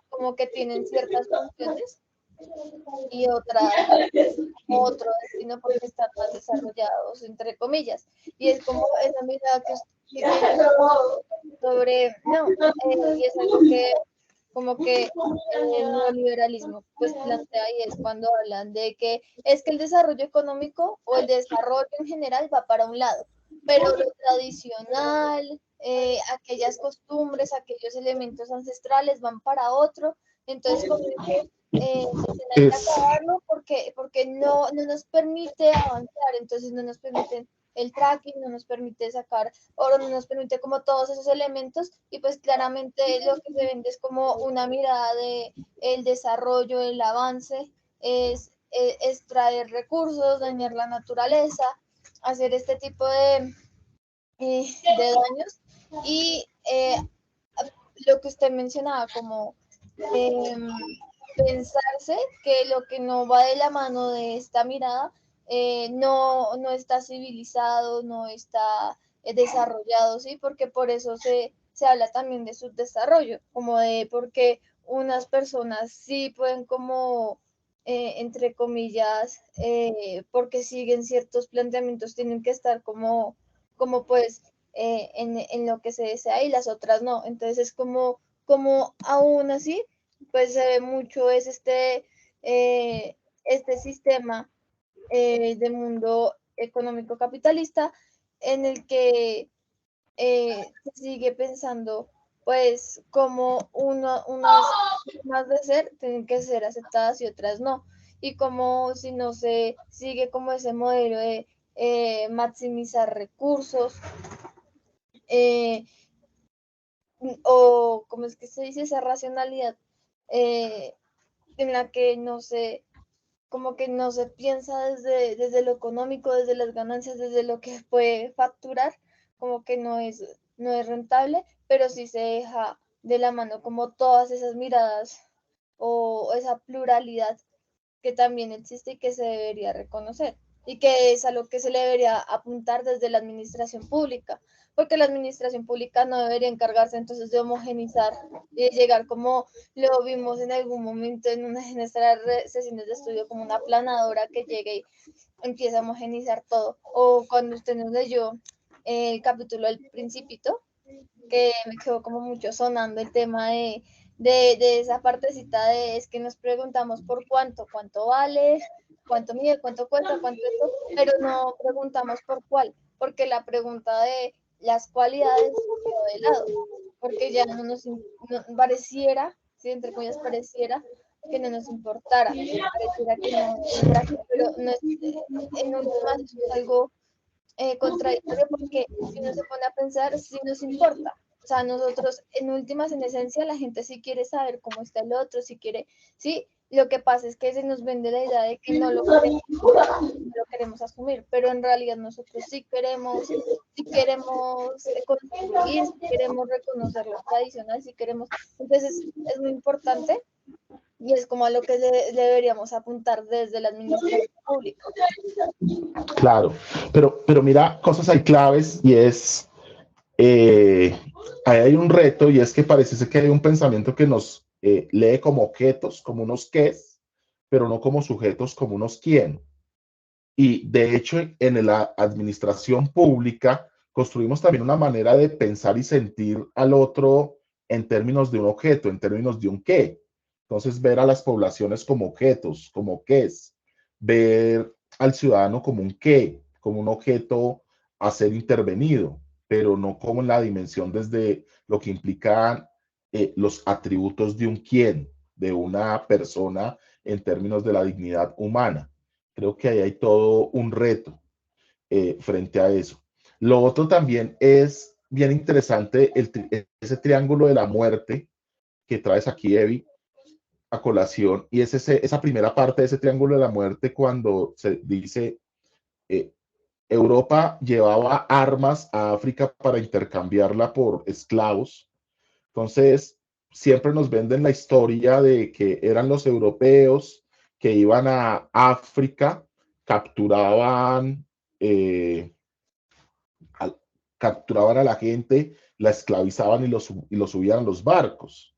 como que tienen ciertas funciones y otro destino porque están más desarrollados, entre comillas. Y es como esa mirada que sobre, no, y es algo que como que el neoliberalismo pues plantea, y es cuando hablan de que es que el desarrollo económico o el desarrollo en general va para un lado, pero lo tradicional, aquellas costumbres, aquellos elementos ancestrales van para otro. Entonces como que hay que acabarlo porque no nos permite avanzar, entonces no nos permiten el tracking, no nos permite sacar oro, no nos permite como todos esos elementos, y pues claramente lo que se vende es como una mirada de el desarrollo, el avance, es extraer recursos, dañar la naturaleza, hacer este tipo de daños, y lo que usted mencionaba como pensarse que lo que no va de la mano de esta mirada no está civilizado, no está desarrollado, ¿sí? Porque por eso se habla también de subdesarrollo, como de porque unas personas sí pueden como, entre comillas, porque siguen ciertos planteamientos, tienen que estar como pues en lo que se desea, y las otras no. Entonces es como aún así pues se ve mucho es este sistema de mundo económico capitalista en el que se sigue pensando pues como unas formas de ser tienen que ser aceptadas y otras no, y como si no se sigue como ese modelo de maximizar recursos, o como es que se dice, esa racionalidad en la que no se, como que no se piensa desde lo económico, desde las ganancias, desde lo que puede facturar, como que no es rentable, pero sí se deja de la mano como todas esas miradas o esa pluralidad que también existe y que se debería reconocer, y que es a lo que se le debería apuntar desde la administración pública, porque la administración pública no debería encargarse entonces de homogenizar y llegar como lo vimos en algún momento en una de nuestras sesiones de estudio, como una planadora que llegue y empieza a homogenizar todo, o cuando usted nos leyó el capítulo del Principito, que me quedó como mucho sonando el tema de esa partecita de es que nos preguntamos por cuánto vale, cuánto mide, cuánto cuesta, cuánto esto, pero no preguntamos por cuál, porque la pregunta de las cualidades quedó de lado, porque ya no nos pareciera, si entre comillas pareciera, que no nos importara, pareciera que no, pero no es, en últimas es algo contradictorio, porque si uno se pone a pensar, sí nos importa. O sea, nosotros, en últimas, en esencia, la gente sí quiere saber cómo está el otro, sí quiere, sí, lo que pasa es que se nos vende la idea de que no lo queremos asumir, pero en realidad nosotros sí queremos construir, sí queremos reconocer lo tradicional, sí queremos, entonces es muy importante, y es como a lo que deberíamos apuntar desde la administración pública. Claro, pero mira, cosas hay claves, y ahí hay un reto, y es que parece que hay un pensamiento que nos lee como objetos, como unos qués, pero no como sujetos, como unos quién. Y de hecho, en la administración pública construimos también una manera de pensar y sentir al otro en términos de un objeto, en términos de un qué. Entonces, ver a las poblaciones como objetos, como qués, ver al ciudadano como un qué, como un objeto a ser intervenido, pero no como en la dimensión desde lo que implican los atributos de un quién, de una persona en términos de la dignidad humana. Creo que ahí hay todo un reto frente a eso. Lo otro también es bien interesante ese triángulo de la muerte que traes aquí, Evi, a colación, y es esa primera parte de ese triángulo de la muerte cuando se dice eh, Europa llevaba armas a África para intercambiarla por esclavos. Entonces, siempre nos venden la historia de que eran los europeos que iban a África, capturaban, eh, a, capturaban a la gente, la esclavizaban y los subían a los barcos.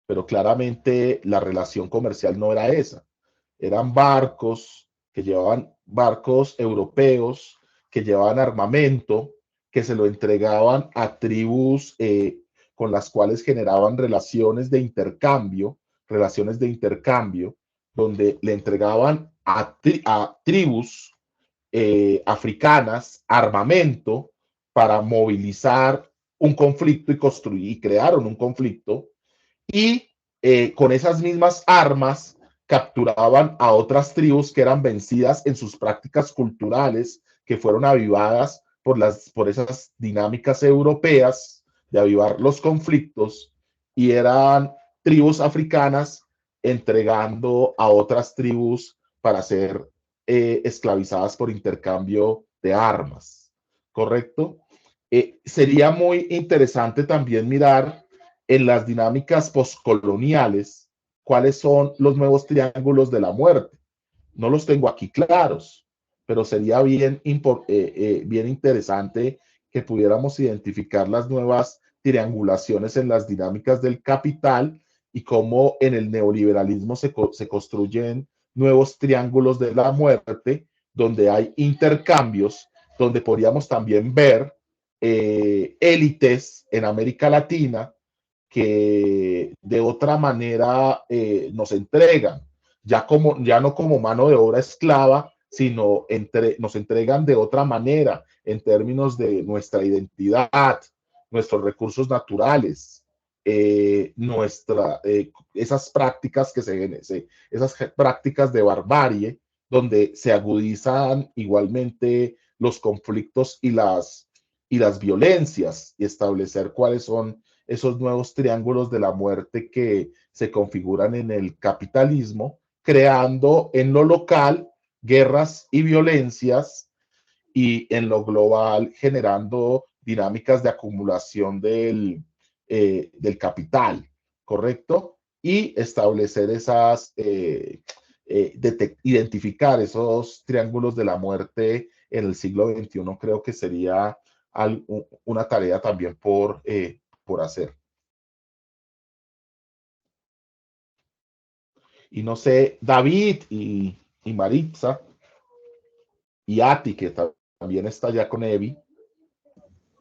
Pero claramente la relación comercial no era esa. Eran barcos que llevaban, barcos europeos que llevaban armamento, que se lo entregaban a tribus con las cuales generaban relaciones de intercambio, donde le entregaban a tribus africanas armamento para movilizar un conflicto y construir y crearon un conflicto y con esas mismas armas capturaban a otras tribus que eran vencidas en sus prácticas culturales que fueron avivadas por esas dinámicas europeas de avivar los conflictos y eran tribus africanas entregando a otras tribus para ser esclavizadas por intercambio de armas, ¿correcto? Sería muy interesante también mirar en las dinámicas postcoloniales cuáles son los nuevos triángulos de la muerte. No los tengo aquí claros, pero sería bien interesante que pudiéramos identificar las nuevas triangulaciones en las dinámicas del capital y cómo en el neoliberalismo se construyen nuevos triángulos de la muerte, donde hay intercambios, donde podríamos también ver élites en América Latina que de otra manera nos entregan, ya no como mano de obra esclava, sino nos entregan de otra manera en términos de nuestra identidad, nuestros recursos naturales, esas prácticas esas prácticas de barbarie, donde se agudizan igualmente los conflictos y las violencias y establecer cuáles son esos nuevos triángulos de la muerte que se configuran en el capitalismo, creando en lo local guerras y violencias y en lo global generando dinámicas de acumulación del capital, ¿correcto? Y establecer identificar esos triángulos de la muerte en el siglo XXI creo que sería una tarea también por hacer. Y no sé, David y Maritza y Ati, que también está allá con Evi.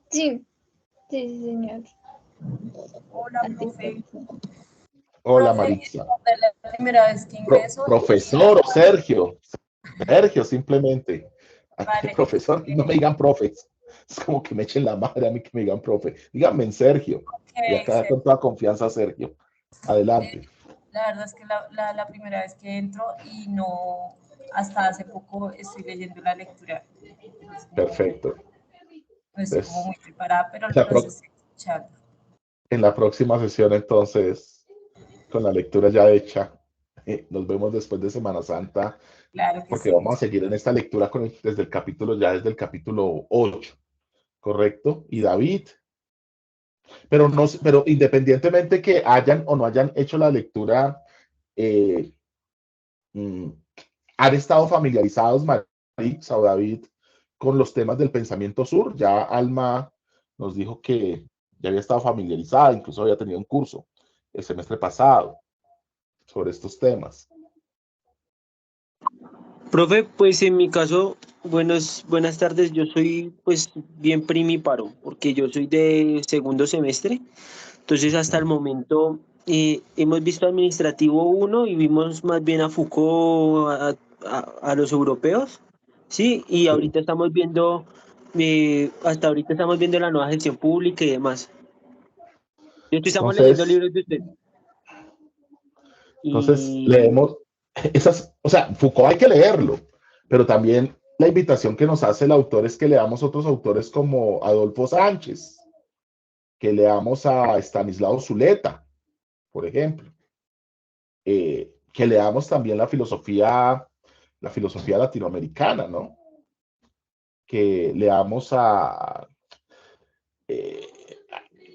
Sí, sí, señor. Hola, profe. Hola, Maritza. Es la primera vez que ingreso. Profesor Sergio. Sergio, simplemente. Vale. Profesor, no me digan profes. Es como que me echen la madre a mí que me digan profe. Díganme en Sergio. Okay, y acá con toda confianza, Sergio. Adelante. La verdad es que la primera vez que entro y no, hasta hace poco estoy leyendo la lectura. Perfecto. No estoy como muy preparada, pero los estoy escuchando. En la próxima sesión, entonces, con la lectura ya hecha, nos vemos después de Semana Santa. Claro que porque sí. vamos a seguir en esta lectura desde el capítulo 8, ¿correcto? Y David, pero independientemente que hayan o no hayan hecho la lectura, han estado familiarizados, Maritza o David, con los temas del pensamiento sur. Ya Alma nos dijo que ya había estado familiarizada, incluso había tenido un curso. el semestre pasado sobre estos temas. Profe, pues en mi caso, buenas tardes, yo soy pues bien primíparo, porque yo soy de segundo semestre, entonces hasta el momento hemos visto Administrativo 1 y vimos más bien a Foucault, a los europeos, ¿sí? Y Sí. ahorita estamos viendo, hasta ahorita estamos viendo la nueva gestión pública y demás. Estamos leyendo Entonces, libros de usted. entonces Y leemos esas, o sea, Foucault hay que leerlo, pero también la invitación que nos hace el autor es que leamos otros autores como Adolfo Sánchez, que leamos a Estanislao Zuleta, por ejemplo, que leamos también la filosofía latinoamericana, ¿no? Que leamos eh,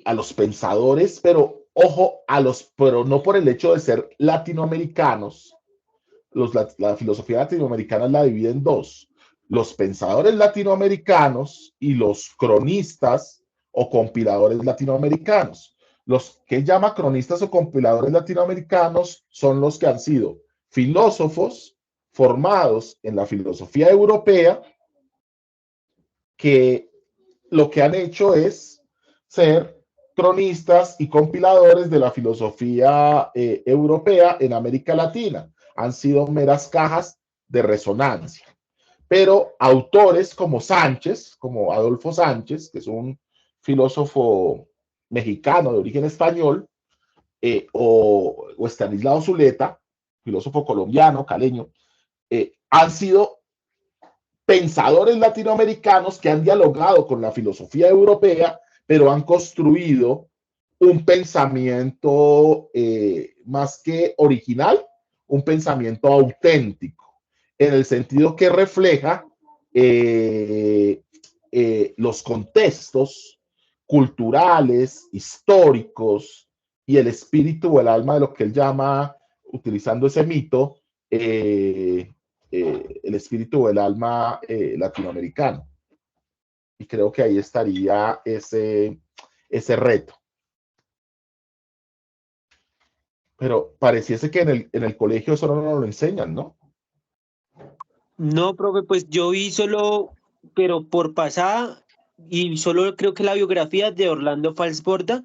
a los pensadores, pero ojo, pero no por el hecho de ser latinoamericanos. La filosofía latinoamericana la divide en dos: los pensadores latinoamericanos y los cronistas o compiladores latinoamericanos. Los que llama cronistas o compiladores latinoamericanos son los que han sido filósofos formados en la filosofía europea, que lo que han hecho es ser cronistas y compiladores de la filosofía europea en América Latina. Han sido meras cajas de resonancia. Pero autores como Sánchez, como Adolfo Sánchez, que es un filósofo mexicano de origen español, o Estanislao Zuleta, filósofo colombiano, caleño, han sido pensadores latinoamericanos que han dialogado con la filosofía europea, pero han construido un pensamiento más que original, un pensamiento auténtico, en el sentido que refleja los contextos culturales, históricos y el espíritu o el alma de lo que él llama, utilizando ese mito, el espíritu o el alma latinoamericano. Y creo que ahí estaría ese reto. Pero pareciese que en el colegio eso no nos lo enseñan, ¿no? no, profe, pues yo vi solo, pero por pasada, y solo creo que la biografía de Orlando Falsborda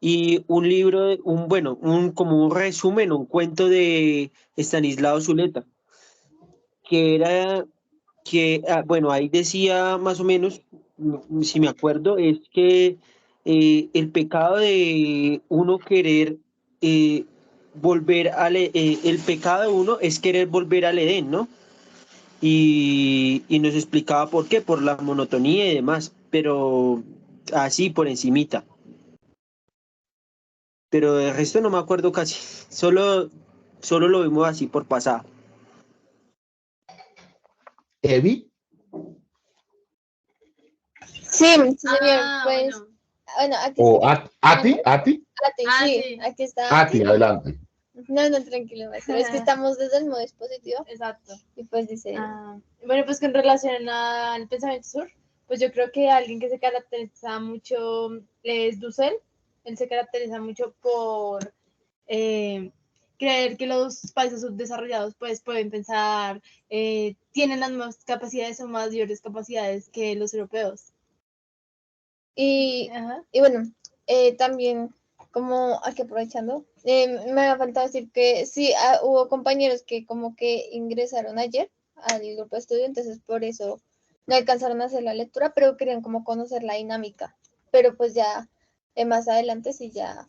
y un libro, como un resumen, un cuento de Estanislao Zuleta, que era bueno, ahí decía más o menos, si me acuerdo, es que el pecado de uno querer el pecado de uno es querer volver al Edén, ¿no? Y nos explicaba por qué, por la monotonía y demás, pero así por encimita. Pero de resto no me acuerdo casi, solo lo vimos así por pasada. Evi. Sí, sí, señor. Pues, Bueno. bueno, aquí O está. Ati. Ati, sí, Sí. aquí está Ati, adelante. No, no, tranquilo, maestro. Es que estamos desde el modo dispositivo Exacto. y pues dice, Bueno, pues con relación al pensamiento sur, pues yo creo que alguien que se caracteriza mucho es Dussel. Él se caracteriza mucho por creer que los países subdesarrollados pues pueden pensar, tienen las mismas capacidades o mayores capacidades que los europeos. y Ajá. bueno, también como aquí aprovechando, me ha faltado decir que sí, hubo compañeros que como que ingresaron ayer al grupo de estudiantes, entonces por eso no alcanzaron a hacer la lectura, pero querían como conocer la dinámica, pero pues ya más adelante sí ya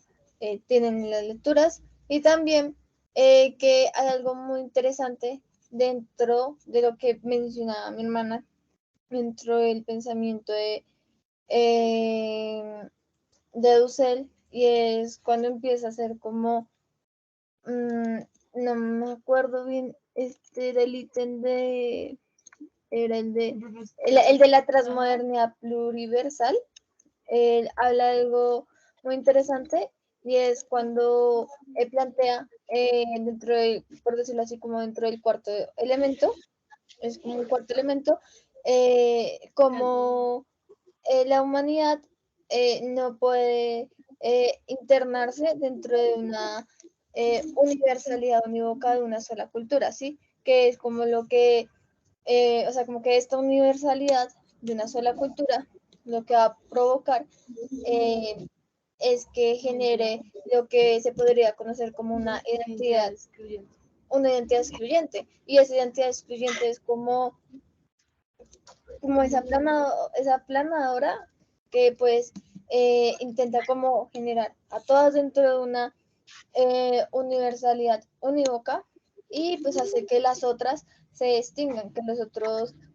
tienen las lecturas y también que hay algo muy interesante dentro de lo que mencionaba mi hermana, dentro del pensamiento de Dussel, y es cuando empieza a ser como, no me acuerdo bien, del ítem era el de la transmodernidad pluriversal. Él habla de algo muy interesante y es cuando plantea dentro del, por decirlo así, como dentro del cuarto elemento, es como un cuarto elemento, como la humanidad no puede internarse dentro de una universalidad unívoca de una sola cultura, ¿sí? Que es como lo que, o sea, como que esta universalidad de una sola cultura lo que va a provocar es que genere lo que se podría conocer como una identidad excluyente. Y esa identidad excluyente es como esa planadora que pues intenta como generar a todas dentro de una universalidad unívoca y pues hace que las otras se extingan,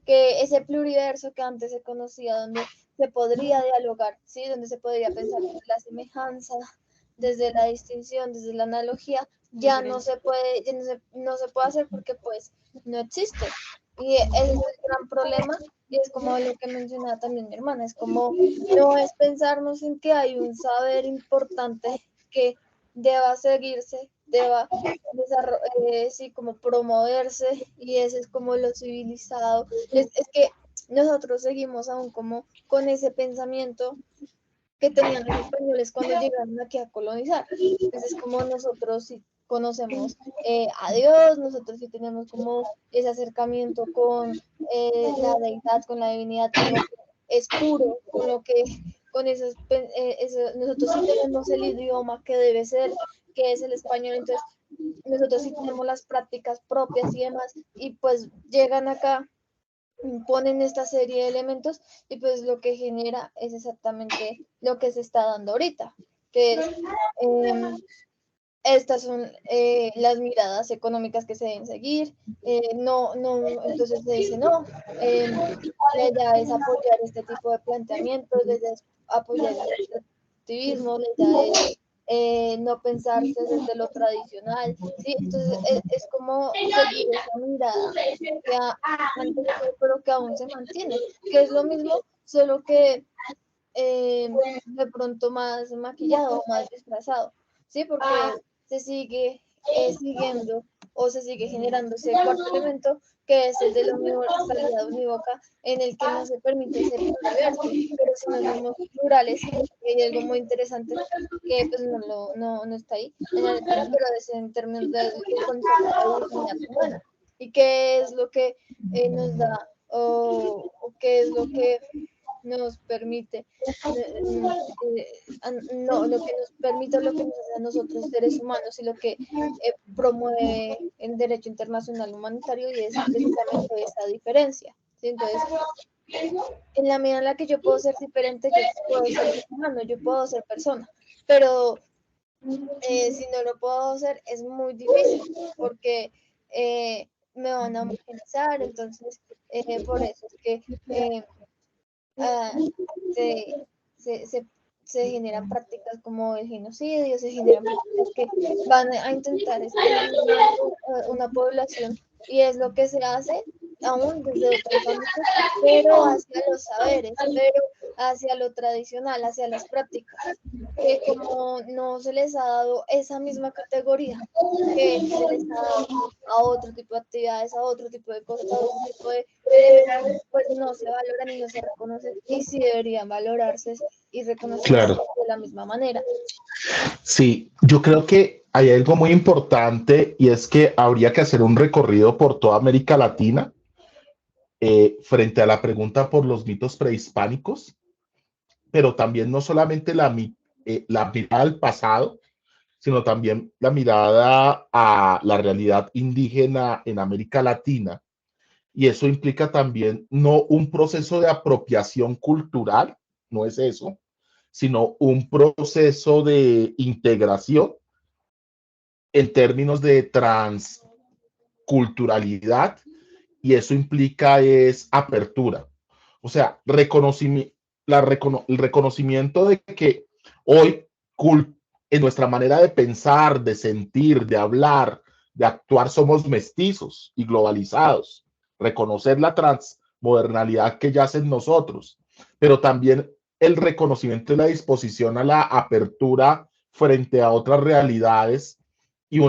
que ese pluriverso que antes se conocía, donde se podría dialogar, ¿sí? Donde se podría pensar desde la semejanza, desde la distinción, desde la analogía, ya no se puede, no se puede hacer porque pues no existe. Y ese es el gran problema, y es como lo que mencionaba también mi hermana, es como no es pensarnos en que hay un saber importante que deba seguirse, deba sí, como promoverse, y ese es como lo civilizado. Es que nosotros seguimos aún como con ese pensamiento que tenían los españoles cuando llegaron aquí a colonizar. Entonces, como nosotros sí conocemos a Dios, nosotros sí tenemos como ese acercamiento con la deidad, con la divinidad, con lo que es puro, con lo que, con nosotros sí tenemos el idioma que debe ser, que es el español, entonces nosotros sí tenemos las prácticas propias y demás, y pues llegan acá, ponen esta serie de elementos y pues lo que genera es exactamente lo que se está dando ahorita, que es, estas son las miradas económicas que se deben seguir, entonces se dice no, la idea es apoyar este tipo de planteamientos, la idea es apoyar el activismo, la idea es no pensarse desde lo tradicional, ¿sí? Entonces es como seguir esa mirada que antes pero que aún se mantiene, que es lo mismo, solo que de pronto más maquillado, más disfrazado, ¿sí? Porque se sigue siguiendo o se sigue generando ese cuarto elemento que es el de la universalidad unívoca, en el que no se permite ser pluriverso, pero si no somos plurales, y hay algo muy interesante que pues no está ahí en la lectura, pero es en términos del concepto de dignidad humana. ¿Y qué es lo que nos da o qué es lo que nos permite, lo que nos permite, lo que nos hace a nosotros seres humanos y lo que promueve el derecho internacional humanitario, y es precisamente esa diferencia, ¿sí? Entonces, en la medida en la que yo puedo ser diferente, yo puedo ser humano, yo puedo ser persona, pero si no lo puedo hacer es muy difícil porque me van a homogeneizar, entonces por eso es que se generan prácticas como el genocidio, se generan prácticas que van a intentar exterminar una población, y es lo que se hace aún desde otros ámbitos, pero hacia los saberes, pero hacia lo tradicional, hacia las prácticas, que como no se les ha dado esa misma categoría que se les ha dado a otro tipo de actividades, a otro tipo de cosas, a otro tipo de elementos, pues no se valoran y no se reconocen, y sí deberían valorarse y reconocerse Claro. de la misma manera. Sí, yo creo que hay algo muy importante, y es que habría que hacer un recorrido por toda América Latina frente a la pregunta por los mitos prehispánicos, pero también no solamente la mirada al pasado, sino también la mirada a la realidad indígena en América Latina. Y eso implica también no un proceso de apropiación cultural, no es eso, sino un proceso de integración en términos de transculturalidad, y eso implica es apertura. O sea, el reconocimiento de que hoy en nuestra manera de pensar, de sentir, de hablar, de actuar, somos mestizos y globalizados. Reconocer la transmodernalidad que yace en nosotros, pero también el reconocimiento y la disposición a la apertura frente a otras realidades, y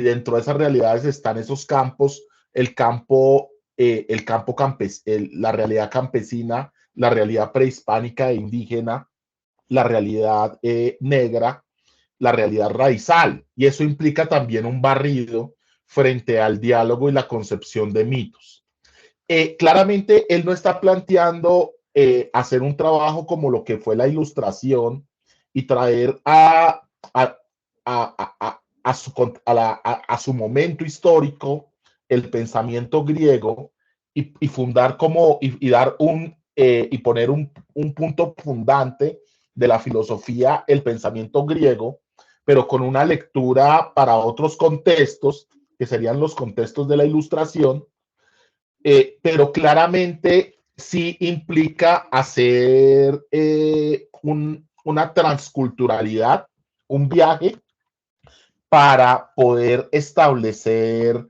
dentro de esas realidades están esos campos, el campo la realidad campesina, la realidad prehispánica e indígena, la realidad negra, la realidad raizal, y eso implica también un barrido frente al diálogo y la concepción de mitos. Claramente él no está planteando hacer un trabajo como lo que fue la Ilustración y traer a, a su momento histórico el pensamiento griego y fundar como y dar y poner un punto fundante de la filosofía, el pensamiento griego, pero con una lectura para otros contextos, que serían los contextos de la Ilustración, pero claramente sí implica hacer una transculturalidad, un viaje para poder establecer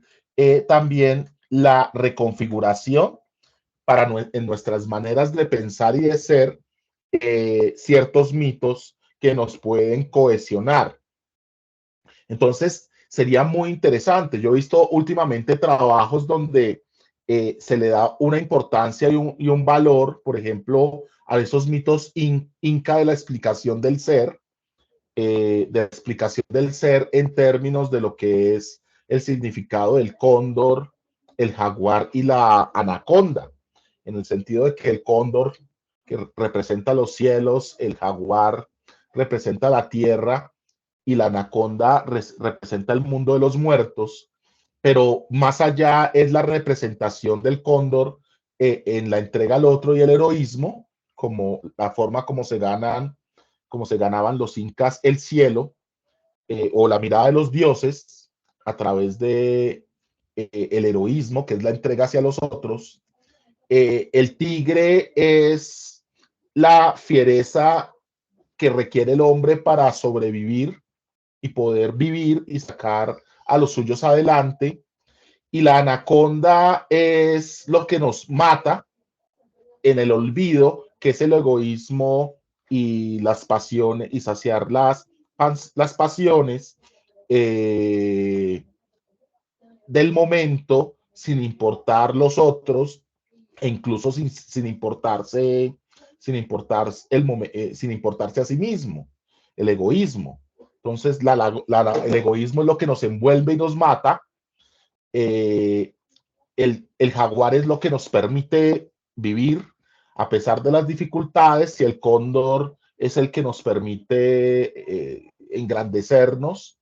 también la reconfiguración en nuestras maneras de pensar y de ser ciertos mitos que nos pueden cohesionar. Entonces, sería muy interesante. Yo he visto últimamente trabajos donde se le da una importancia y un valor, por ejemplo, a esos mitos inca de la explicación del ser, en términos de lo que es el significado del cóndor, el jaguar y la anaconda, en el sentido de que el cóndor, que representa los cielos, el jaguar representa la tierra y la anaconda representa el mundo de los muertos, pero más allá es la representación del cóndor en la entrega al otro y el heroísmo, como la forma como se ganaban los incas el cielo, o la mirada de los dioses a través de el heroísmo, que es la entrega hacia los otros. El tigre es la fiereza que requiere el hombre para sobrevivir y poder vivir y sacar a los suyos adelante. Y la anaconda es lo que nos mata en el olvido, que es el egoísmo y las pasiones, y saciar las pasiones del momento sin importar los otros, e incluso sin importarse a sí mismo, el egoísmo. Entonces, el egoísmo es lo que nos envuelve y nos mata. El jaguar es lo que nos permite vivir a pesar de las dificultades, y el cóndor es el que nos permite engrandecernos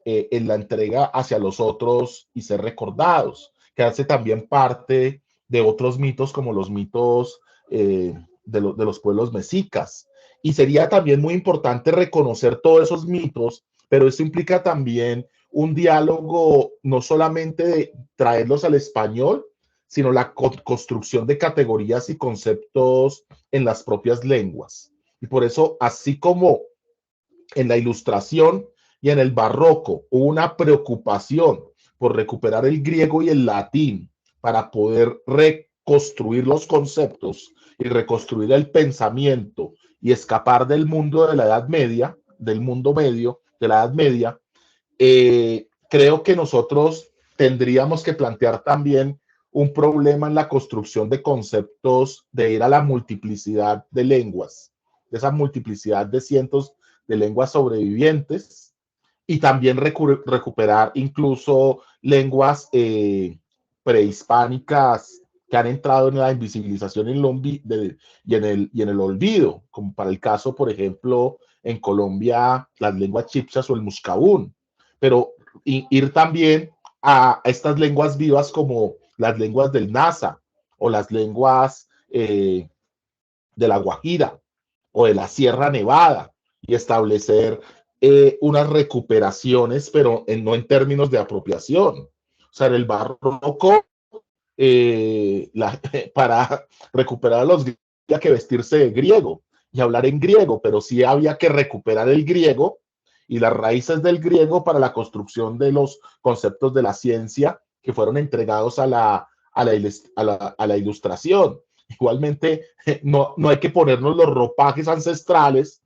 en la entrega hacia los otros y ser recordados, que hace también parte de otros mitos como los mitos de los pueblos mexicas. Y sería también muy importante reconocer todos esos mitos, pero eso implica también un diálogo, no solamente de traerlos al español, sino la construcción de categorías y conceptos en las propias lenguas. Y por eso, así como en la Ilustración y en el Barroco hubo una preocupación por recuperar el griego y el latín para poder reconstruir los conceptos y reconstruir el pensamiento y escapar del mundo de la Edad Media, del mundo medio, de la Edad Media, creo que nosotros tendríamos que plantear también un problema en la construcción de conceptos, de ir a la multiplicidad de lenguas, de esa multiplicidad de cientos de lenguas sobrevivientes, y también recuperar incluso lenguas prehispánicas que han entrado en la invisibilización y en el olvido, como para el caso, por ejemplo, en Colombia, las lenguas chipchas o el muscabún, pero ir también a estas lenguas vivas como las lenguas del Nasa o las lenguas de la Guajira o de la Sierra Nevada, y establecer unas recuperaciones, pero no en términos de apropiación. O sea, en el barroco, para recuperar a los griegos había que vestirse de griego y hablar en griego, pero sí había que recuperar el griego y las raíces del griego para la construcción de los conceptos de la ciencia que fueron entregados a la Ilustración. Igualmente, no hay que ponernos los ropajes ancestrales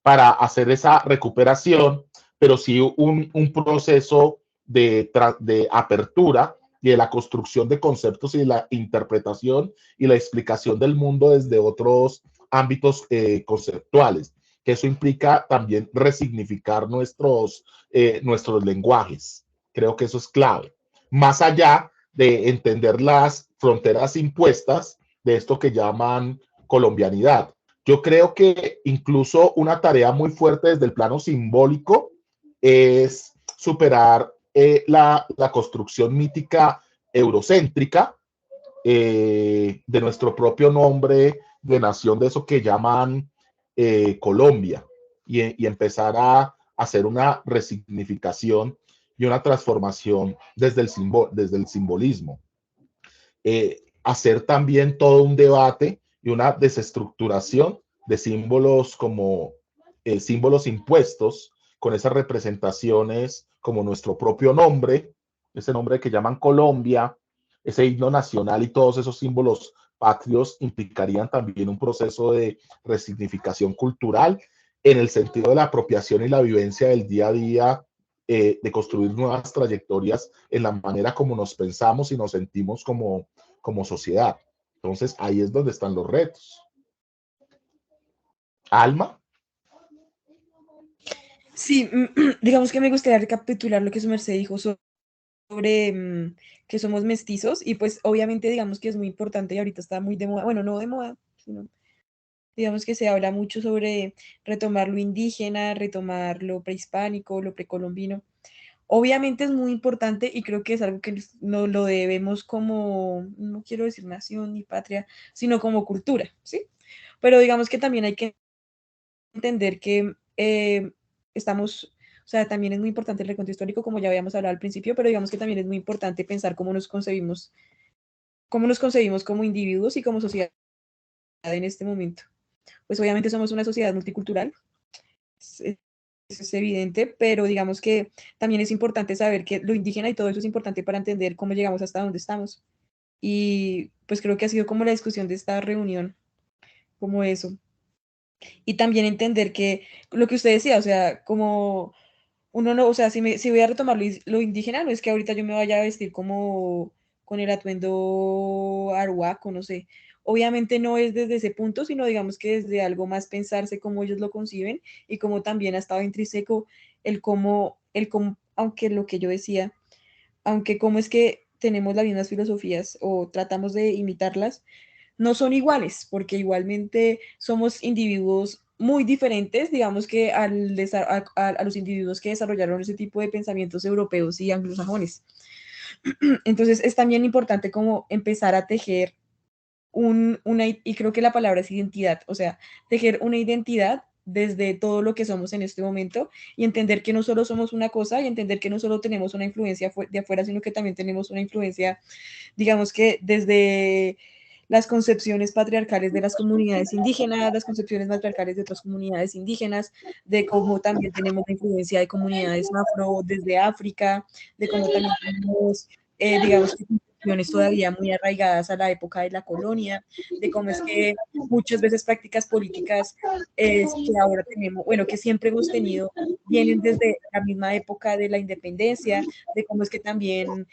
para hacer esa recuperación, pero sí un proceso de apertura y de la construcción de conceptos y de la interpretación y la explicación del mundo desde otros ámbitos conceptuales. que eso implica también resignificar nuestros lenguajes. Creo que eso es clave. Más allá de entender las fronteras impuestas de esto que llaman colombianidad. Yo creo que incluso una tarea muy fuerte desde el plano simbólico es superar la construcción mítica eurocéntrica de nuestro propio nombre de nación, de eso que llaman Colombia, y empezar a hacer una resignificación y una transformación desde el simbolismo. Hacer también todo un debate y una desestructuración de símbolos como símbolos impuestos, con esas representaciones como nuestro propio nombre, ese nombre que llaman Colombia, ese himno nacional y todos esos símbolos patrios implicarían también un proceso de resignificación cultural en el sentido de la apropiación y la vivencia del día a día, de construir nuevas trayectorias en la manera como nos pensamos y nos sentimos como sociedad. Entonces, ahí es donde están los retos. Alma. Sí, digamos que me gustaría recapitular lo que su merced dijo sobre que somos mestizos y pues obviamente digamos que es muy importante y ahorita está muy de moda, bueno, no de moda, sino digamos que se habla mucho sobre retomar lo indígena, retomar lo prehispánico, lo precolombino. Obviamente es muy importante y creo que es algo que no lo debemos como, no quiero decir nación ni patria, sino como cultura, ¿sí? Pero digamos que también hay que entender que estamos, o sea, también es muy importante el recuento histórico, como ya habíamos hablado al principio, pero digamos que también es muy importante pensar cómo nos concebimos como individuos y como sociedad en este momento. Pues obviamente somos una sociedad multicultural, es, es evidente, pero digamos que también es importante saber que lo indígena y todo eso es importante para entender cómo llegamos hasta donde estamos. Y pues creo que ha sido como la discusión de esta reunión, como eso. Y también entender que lo que usted decía, o sea, como uno no, o sea, si voy a retomar lo indígena, no es que ahorita yo me vaya a vestir como con el atuendo arhuaco, no sé. Obviamente no es desde ese punto, sino digamos que desde algo más pensarse cómo ellos lo conciben y cómo también ha estado intrínseco el cómo, aunque lo que yo decía, aunque cómo es que tenemos las mismas filosofías o tratamos de imitarlas, no son iguales, porque igualmente somos individuos muy diferentes, digamos que a los individuos que desarrollaron ese tipo de pensamientos europeos y anglosajones. Entonces es también importante como empezar a tejer y creo que la palabra es identidad, o sea, tejer una identidad desde todo lo que somos en este momento y entender que no solo somos una cosa y entender que no solo tenemos una influencia de afuera, sino que también tenemos una influencia, digamos que desde las concepciones patriarcales de las comunidades indígenas, las concepciones patriarcales de otras comunidades indígenas, de cómo también tenemos la influencia de comunidades afro desde África, de cómo también tenemos, digamos, concepciones todavía muy arraigadas a la época de la colonia, de cómo es que muchas veces prácticas políticas que ahora tenemos, bueno, que siempre hemos tenido, vienen desde la misma época de la independencia, de cómo es que también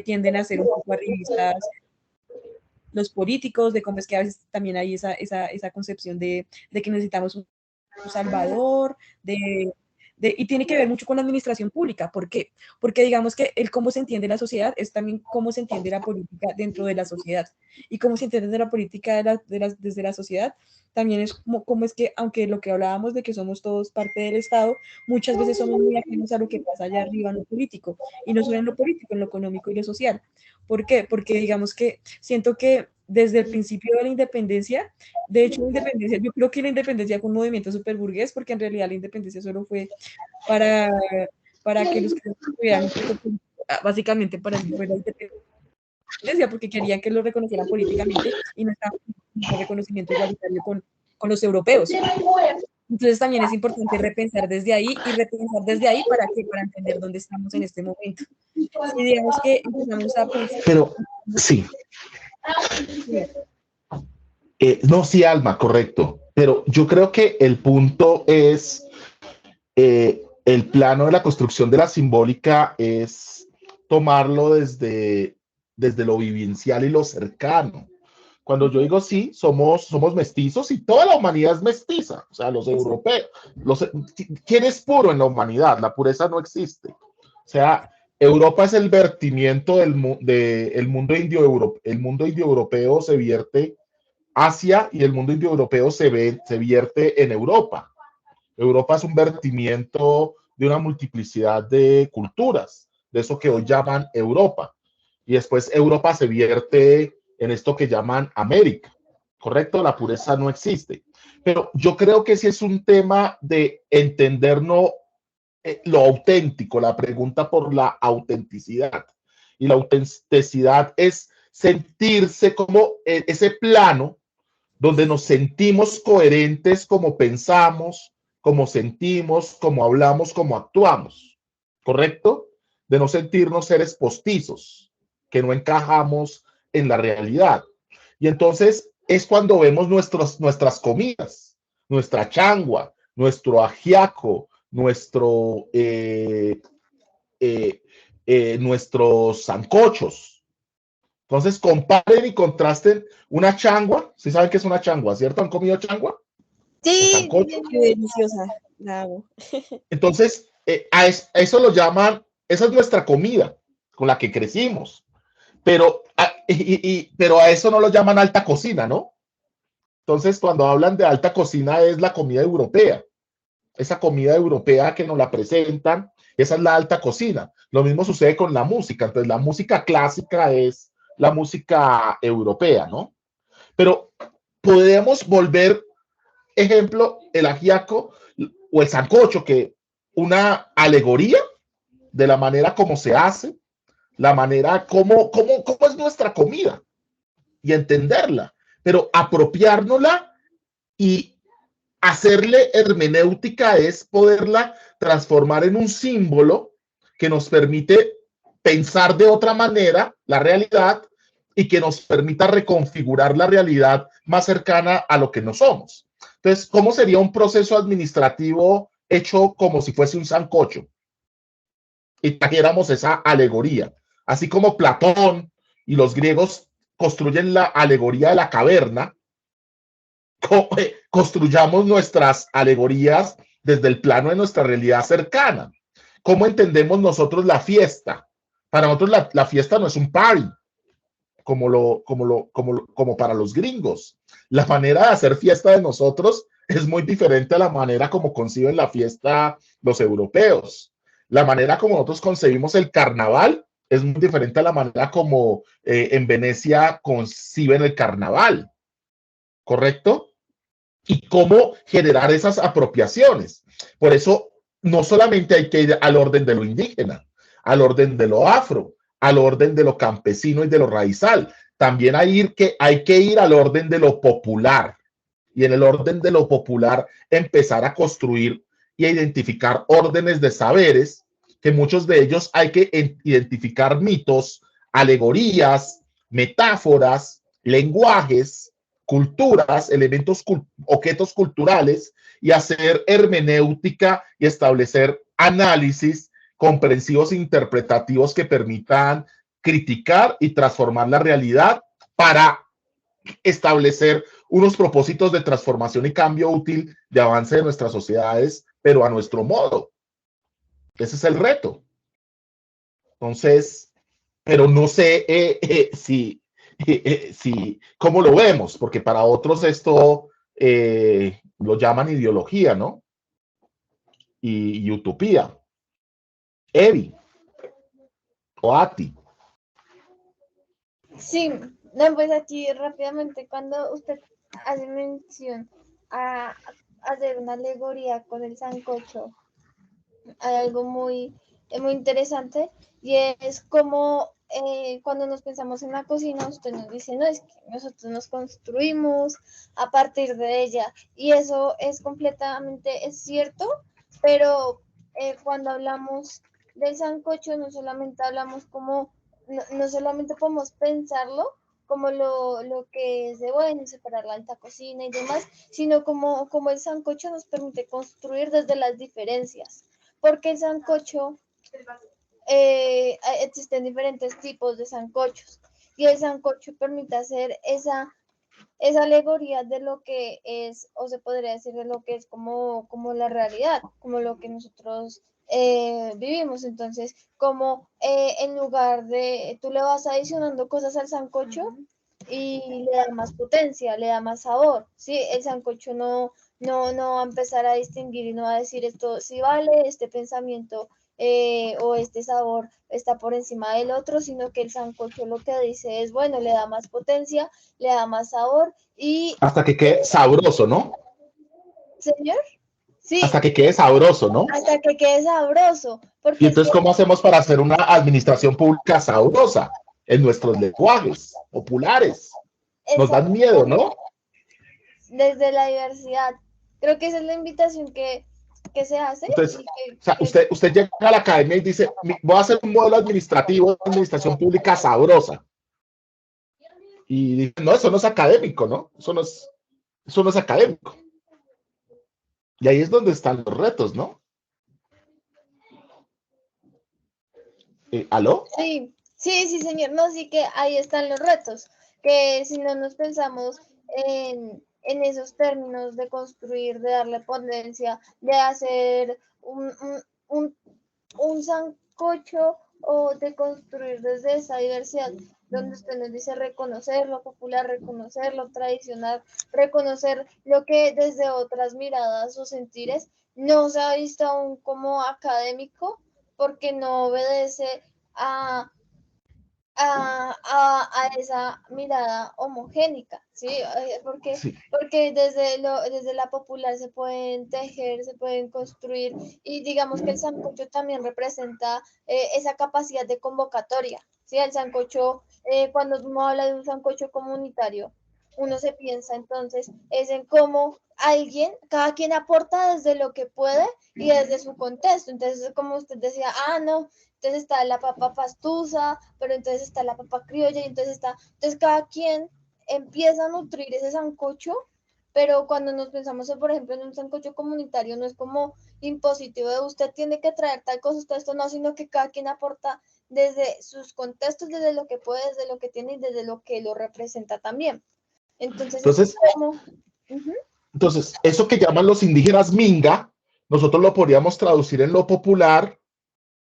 tienden a ser un poco arribistas los políticos, de cómo es que a veces también hay esa concepción de que necesitamos un salvador, y tiene que ver mucho con la administración pública. ¿Por qué? Porque digamos que el cómo se entiende la sociedad es también cómo se entiende la política dentro de la sociedad. Y cómo se entiende desde la política desde la sociedad también es como es que, aunque lo que hablábamos de que somos todos parte del Estado, muchas veces somos muy ajenos a lo que pasa allá arriba en lo político, y no solo en lo político, en lo económico y lo social. ¿Por qué? Porque digamos que siento que desde el principio de la independencia, de hecho, yo creo que la independencia fue un movimiento súper burgués, porque en realidad la independencia solo fue para, para que los que tuvieran un poco, básicamente para eso fue la independencia, porque querían que lo reconocieran políticamente y no estaban en reconocimiento igualitario con los europeos. Entonces también es importante repensar desde ahí y repensar desde ahí para qué, para entender dónde estamos en este momento. Si digamos que empezamos a pensar. Pero sí. No, sí, Alma, correcto. Pero yo creo que el punto es el plano de la construcción de la simbólica es tomarlo desde lo vivencial y lo cercano. Cuando yo digo sí, somos mestizos y toda la humanidad es mestiza. O sea, los europeos, ¿quién es puro en la humanidad? La pureza no existe. O sea, Europa es el vertimiento el mundo indio-europeo se vierte Asia y el mundo indio-europeo se vierte en Europa. Europa es un vertimiento de una multiplicidad de culturas, de eso que hoy llaman Europa. Y después Europa se vierte en esto que llaman América. ¿Correcto? La pureza no existe. Pero yo creo que sí es un tema de entendernos lo auténtico, la pregunta por la autenticidad. Y la autenticidad es sentirse como ese plano donde nos sentimos coherentes como pensamos, como sentimos, como hablamos, como actuamos. ¿Correcto? De no sentirnos seres postizos, que no encajamos en la realidad. Y entonces es cuando vemos nuestras comidas, nuestra changua, nuestro ajiaco, nuestros sancochos. Entonces comparen y contrasten una changua. ¿Sí saben qué es una changua, cierto? ¿Han comido changua? Sí, Qué deliciosa, la amo. Entonces, a eso lo llaman, esa es nuestra comida con la que crecimos. Pero a eso no lo llaman alta cocina, ¿no? Entonces, cuando hablan de alta cocina es la comida europea. Esa comida europea que nos la presentan, esa es la alta cocina. Lo mismo sucede con la música. Entonces, la música clásica es la música europea, ¿no? Pero podemos volver, ejemplo, el ajiaco o el sancocho, que una alegoría de la manera como se hace, la manera como es nuestra comida y entenderla, pero apropiárnosla y hacerle hermenéutica es poderla transformar en un símbolo que nos permite pensar de otra manera la realidad y que nos permita reconfigurar la realidad más cercana a lo que no somos. Entonces, ¿cómo sería un proceso administrativo hecho como si fuese un sancocho? Y trajéramos esa alegoría, así como Platón y los griegos construyen la alegoría de la caverna, construyamos nuestras alegorías desde el plano de nuestra realidad cercana. ¿Cómo entendemos nosotros la fiesta? Para nosotros la fiesta no es un party, como para los gringos. La manera de hacer fiesta de nosotros es muy diferente a la manera como conciben la fiesta los europeos. La manera como nosotros concebimos el carnaval es muy diferente a la manera como en Venecia conciben el carnaval. ¿Correcto? Y cómo generar esas apropiaciones. Por eso, no solamente hay que ir al orden de lo indígena, al orden de lo afro, al orden de lo campesino y de lo raizal. También hay que ir al orden de lo popular. Y en el orden de lo popular, empezar a construir y a identificar órdenes de saberes, que muchos de ellos hay que identificar mitos, alegorías, metáforas, lenguajes, culturas, objetos culturales y hacer hermenéutica y establecer análisis comprensivos e interpretativos que permitan criticar y transformar la realidad para establecer unos propósitos de transformación y cambio útil de avance de nuestras sociedades, pero a nuestro modo. Ese es el reto. Entonces, pero no sé si cómo lo vemos, porque para otros esto lo llaman ideología, ¿no? Y utopía. Evi o Ati. Sí, no, pues aquí rápidamente, cuando usted hace mención a hacer una alegoría con el sancocho, hay algo muy interesante y es como cuando nos pensamos en la cocina, usted nos dice, no, es que nosotros nos construimos a partir de ella y eso es completamente, es cierto, pero cuando hablamos del sancocho no solamente hablamos como, no solamente podemos pensarlo como lo que es de bueno, separar la alta cocina y demás, sino como el sancocho nos permite construir desde las diferencias, porque el sancocho, existen diferentes tipos de sancochos y el sancocho permite hacer esa es alegoría de lo que es, o se podría decir de lo que es como la realidad, como lo que nosotros vivimos. Entonces, como en lugar de, tú le vas adicionando cosas al sancocho y le da más potencia, le da más sabor, ¿sí? El sancocho no va a empezar a distinguir y no va a decir esto sí vale, este pensamiento o este sabor está por encima del otro, sino que el sancocho lo que dice es, bueno, le da más potencia, le da más sabor y, Hasta que quede sabroso, ¿no? señor, sí, Hasta que quede sabroso, ¿no? hasta que quede sabroso, Y porque es que, entonces, ¿cómo hacemos para hacer una administración pública sabrosa en nuestros lenguajes populares? Nos dan miedo, ¿no? desde la diversidad, creo que esa es la invitación que se hace Entonces, y o sea, usted llega a la academia y dice, voy a hacer un modelo administrativo de administración pública sabrosa. Y dice, no, eso no es académico, ¿no? Eso no es académico. Y ahí es donde están los retos, ¿no? ¿Aló? sí, sí, señor, no, sí que ahí están los retos, que si no nos pensamos en esos términos de construir, de darle potencia, de hacer un sancocho o de construir desde esa diversidad, donde usted nos dice reconocer lo popular, reconocer lo tradicional, reconocer lo que desde otras miradas o sentires no se ha visto aún como académico, porque no obedece a, a esa mirada homogénica, ¿sí? Sí. Porque desde la popular se pueden tejer, se pueden construir, y digamos que el sancocho también representa esa capacidad de convocatoria, ¿sí? El sancocho, cuando uno habla de un sancocho comunitario, uno se piensa entonces es en cómo cada quien aporta desde lo que puede y desde su contexto. Entonces, como usted decía, no, entonces está la papa pastusa, pero entonces está la papa criolla, y entonces cada quien empieza a nutrir ese sancocho, pero cuando nos pensamos, por ejemplo, en un sancocho comunitario, no es como impositivo de usted tiene que traer tal cosa, usted esto no, sino que cada quien aporta desde sus contextos, desde lo que puede, desde lo que tiene y desde lo que lo representa también. Entonces, es Entonces, como... Uh-huh. entonces, eso que llaman los indígenas minga, nosotros lo podríamos traducir en lo popular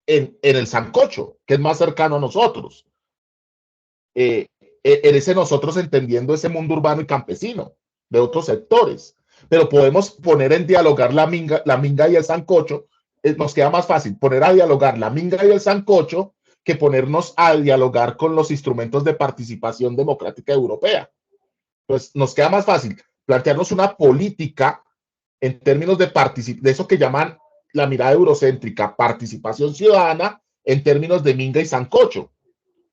en el sancocho, que es más cercano a nosotros. En ese nosotros entendiendo ese mundo urbano y campesino de otros sectores. Pero podemos poner en dialogar la minga y el sancocho. Nos queda más fácil poner a dialogar la minga y el sancocho que ponernos a dialogar con los instrumentos de participación democrática europea. Pues nos queda más fácil plantearnos una política en términos de eso que llaman la mirada eurocéntrica, participación ciudadana, en términos de minga y sancocho.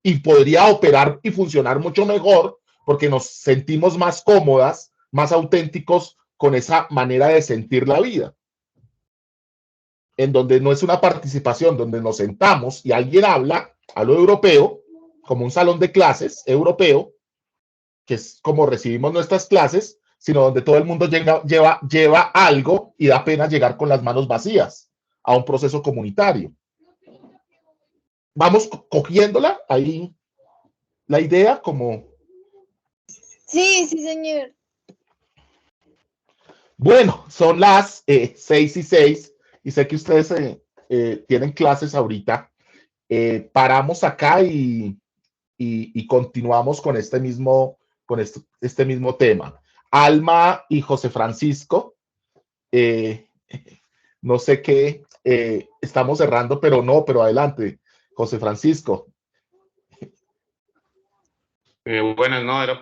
Y podría operar y funcionar mucho mejor porque nos sentimos más cómodas, más auténticos con esa manera de sentir la vida, en donde no es una participación, donde nos sentamos y alguien habla a lo europeo, como un salón de clases europeo, que es como recibimos nuestras clases, sino donde todo el mundo lleva algo y da pena llegar con las manos vacías a un proceso comunitario. Vamos cogiéndola ahí, la idea como... Sí, sí, señor. Bueno, son las 6:06 y sé que ustedes tienen clases ahorita. Paramos acá y continuamos con este mismo tema. Alma y José Francisco, eh, no sé qué, estamos cerrando, pero adelante, José Francisco. Bueno, no, era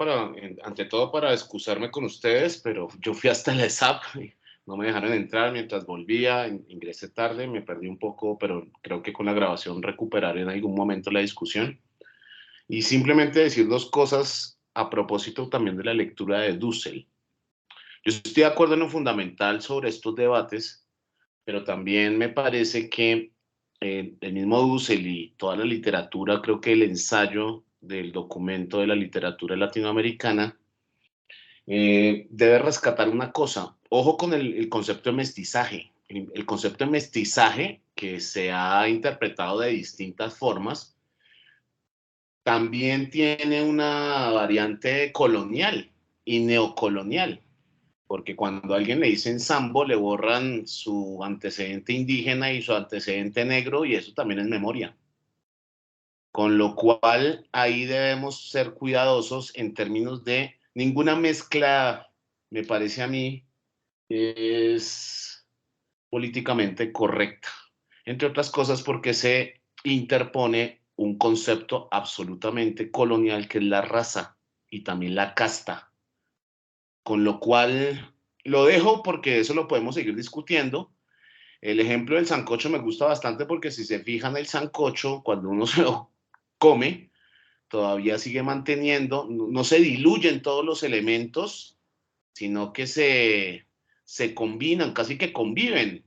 ante todo para excusarme con ustedes, pero yo fui hasta el ESAP, no me dejaron entrar mientras volvía, ingresé tarde, me perdí un poco, pero creo que con la grabación recuperaré en algún momento la discusión. Y simplemente decir dos cosas a propósito también de la lectura de Dussel. Yo estoy de acuerdo en lo fundamental sobre estos debates, pero también me parece que el mismo Dussel y toda la literatura, creo que el ensayo del documento de la literatura latinoamericana, debe rescatar una cosa. Ojo con el concepto de mestizaje. El concepto de mestizaje, que se ha interpretado de distintas formas, también tiene una variante colonial. y neocolonial, porque cuando a alguien le dicen sambo le borran su antecedente indígena y su antecedente negro, y eso también es memoria. Con lo cual ahí debemos ser cuidadosos en términos de ninguna mezcla, me parece a mí, es políticamente correcta, entre otras cosas porque se interpone un concepto absolutamente colonial que es la raza y también la casta, con lo cual lo dejo porque eso lo podemos seguir discutiendo. El ejemplo del sancocho me gusta bastante porque si se fijan el sancocho, cuando uno se lo come, todavía sigue manteniendo, no se diluyen todos los elementos, sino que se combinan, casi que conviven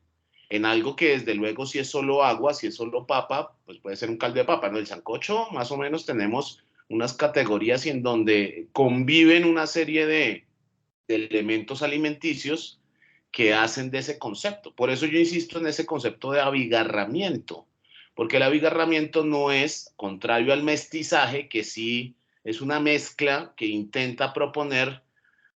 en algo que desde luego si es solo agua, si es solo papa, pues puede ser un caldo de papa, ¿no? El sancocho más o menos tenemos unas categorías en donde conviven una serie de elementos alimenticios que hacen de ese concepto. Por eso yo insisto en ese concepto de abigarramiento, porque el abigarramiento no es contrario al mestizaje, que sí es una mezcla que intenta proponer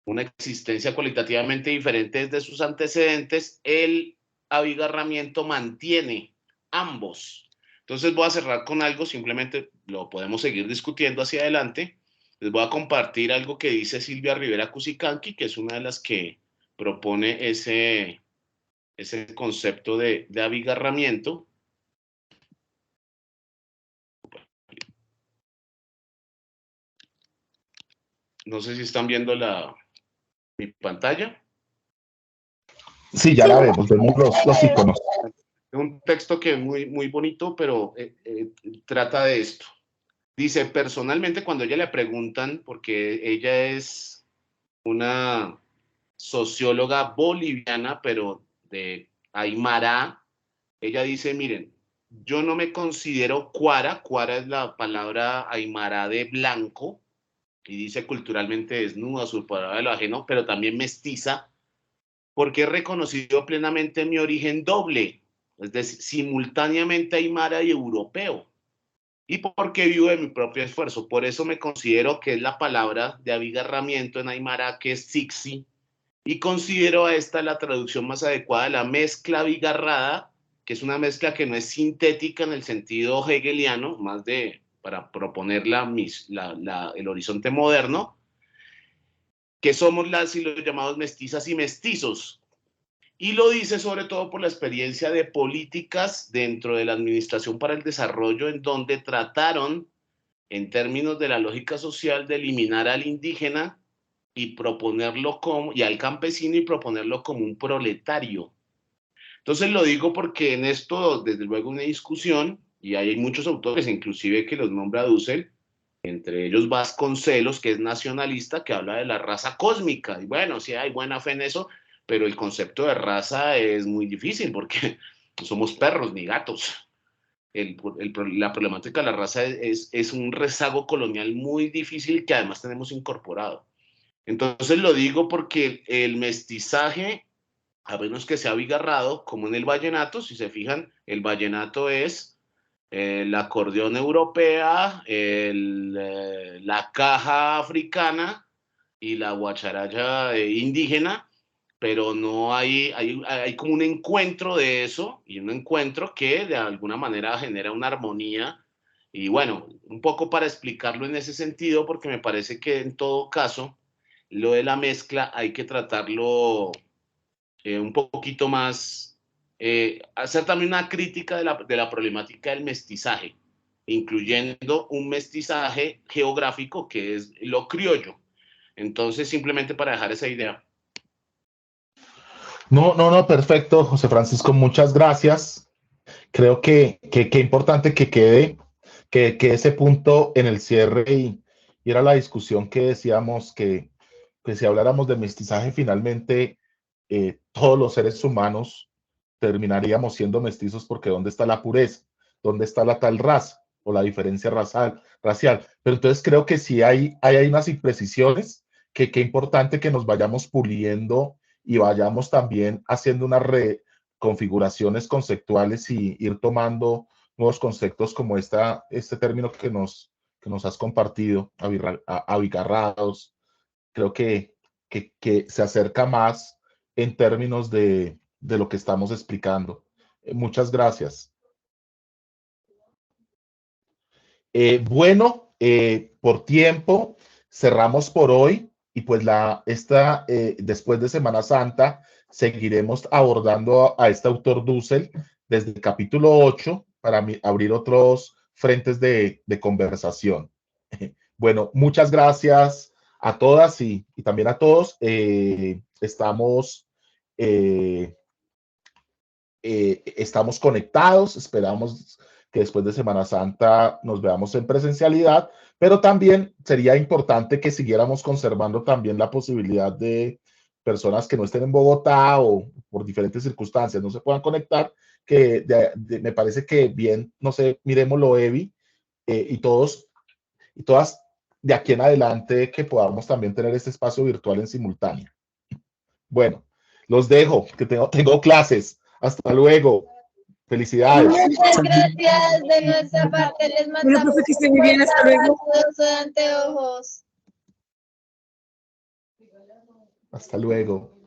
una existencia cualitativamente diferente desde sus antecedentes. El abigarramiento mantiene ambos. Entonces voy a cerrar con algo, simplemente lo podemos seguir discutiendo hacia adelante. Les voy a compartir algo que dice Silvia Rivera Cusicanqui, que es una de las que propone ese concepto de abigarramiento. No sé si están viendo mi pantalla. Sí, ya la vemos los iconos. Un texto que es muy, muy bonito, pero trata de esto. Dice, personalmente, cuando ella le preguntan, porque ella es una socióloga boliviana, pero de Aymara, ella dice, miren, yo no me considero cuara, cuara es la palabra aymara de blanco, y dice culturalmente desnuda, usurpadora de lo ajeno, pero también mestiza, porque he reconocido plenamente mi origen doble, es decir, simultáneamente aymara y europeo, y porque vivo de mi propio esfuerzo. Por eso me considero que es la palabra de abigarramiento en aymara, que es sixi, y considero a esta la traducción más adecuada de la mezcla abigarrada, que es una mezcla que no es sintética en el sentido hegeliano, más de para proponer el horizonte moderno, que somos las y los llamados mestizas y mestizos. Y lo dice sobre todo por la experiencia de políticas dentro de la Administración para el Desarrollo, en donde trataron, en términos de la lógica social, de eliminar al indígena y proponerlo y al campesino y proponerlo como un proletario. Entonces lo digo porque en esto, desde luego, una discusión, y hay muchos autores, inclusive que los nombra Dussel, entre ellos Vasconcelos, que es nacionalista, que habla de la raza cósmica. Y bueno, sí hay buena fe en eso, pero el concepto de raza es muy difícil porque no somos perros ni gatos. La problemática de la raza es un rezago colonial muy difícil que además tenemos incorporado. Entonces lo digo porque el mestizaje, a menos que sea abigarrado, como en el vallenato, si se fijan, el vallenato es el acordeón europea, la caja africana y la guacharaya indígena, pero no hay como un encuentro de eso, y un encuentro que de alguna manera genera una armonía. Y bueno, un poco para explicarlo en ese sentido, porque me parece que en todo caso, lo de la mezcla hay que tratarlo un poquito más, hacer también una crítica de la problemática del mestizaje, incluyendo un mestizaje geográfico que es lo criollo. Entonces, simplemente para dejar esa idea. No, perfecto, José Francisco, muchas gracias. Creo que importante que quede que ese punto en el cierre y era la discusión que decíamos que si habláramos de mestizaje, finalmente todos los seres humanos terminaríamos siendo mestizos porque ¿dónde está la pureza? ¿Dónde está la tal raza o la diferencia racial? Pero entonces creo que sí hay unas imprecisiones que es importante que nos vayamos puliendo y vayamos también haciendo unas reconfiguraciones conceptuales y ir tomando nuevos conceptos como este término que nos has compartido, abigarrados, creo que se acerca más en términos de lo que estamos explicando. Muchas gracias. Bueno, por tiempo, cerramos por hoy y pues después de Semana Santa seguiremos abordando a este autor Dussel desde el capítulo 8 para abrir otros frentes de conversación. Bueno, muchas gracias a todas y también a todos. Estamos conectados, esperamos que después de Semana Santa nos veamos en presencialidad, pero también sería importante que siguiéramos conservando también la posibilidad de personas que no estén en Bogotá o por diferentes circunstancias no se puedan conectar, que me parece que bien, no sé, miremoslo, Evi, y todos y todas de aquí en adelante que podamos también tener este espacio virtual en simultáneo. Bueno, los dejo, que tengo clases. Hasta luego. Felicidades. Muchas gracias. De nuestra parte les Bueno, mandamos profe, que esté muy bien. Hasta luego. saludos de anteojos. Hasta luego.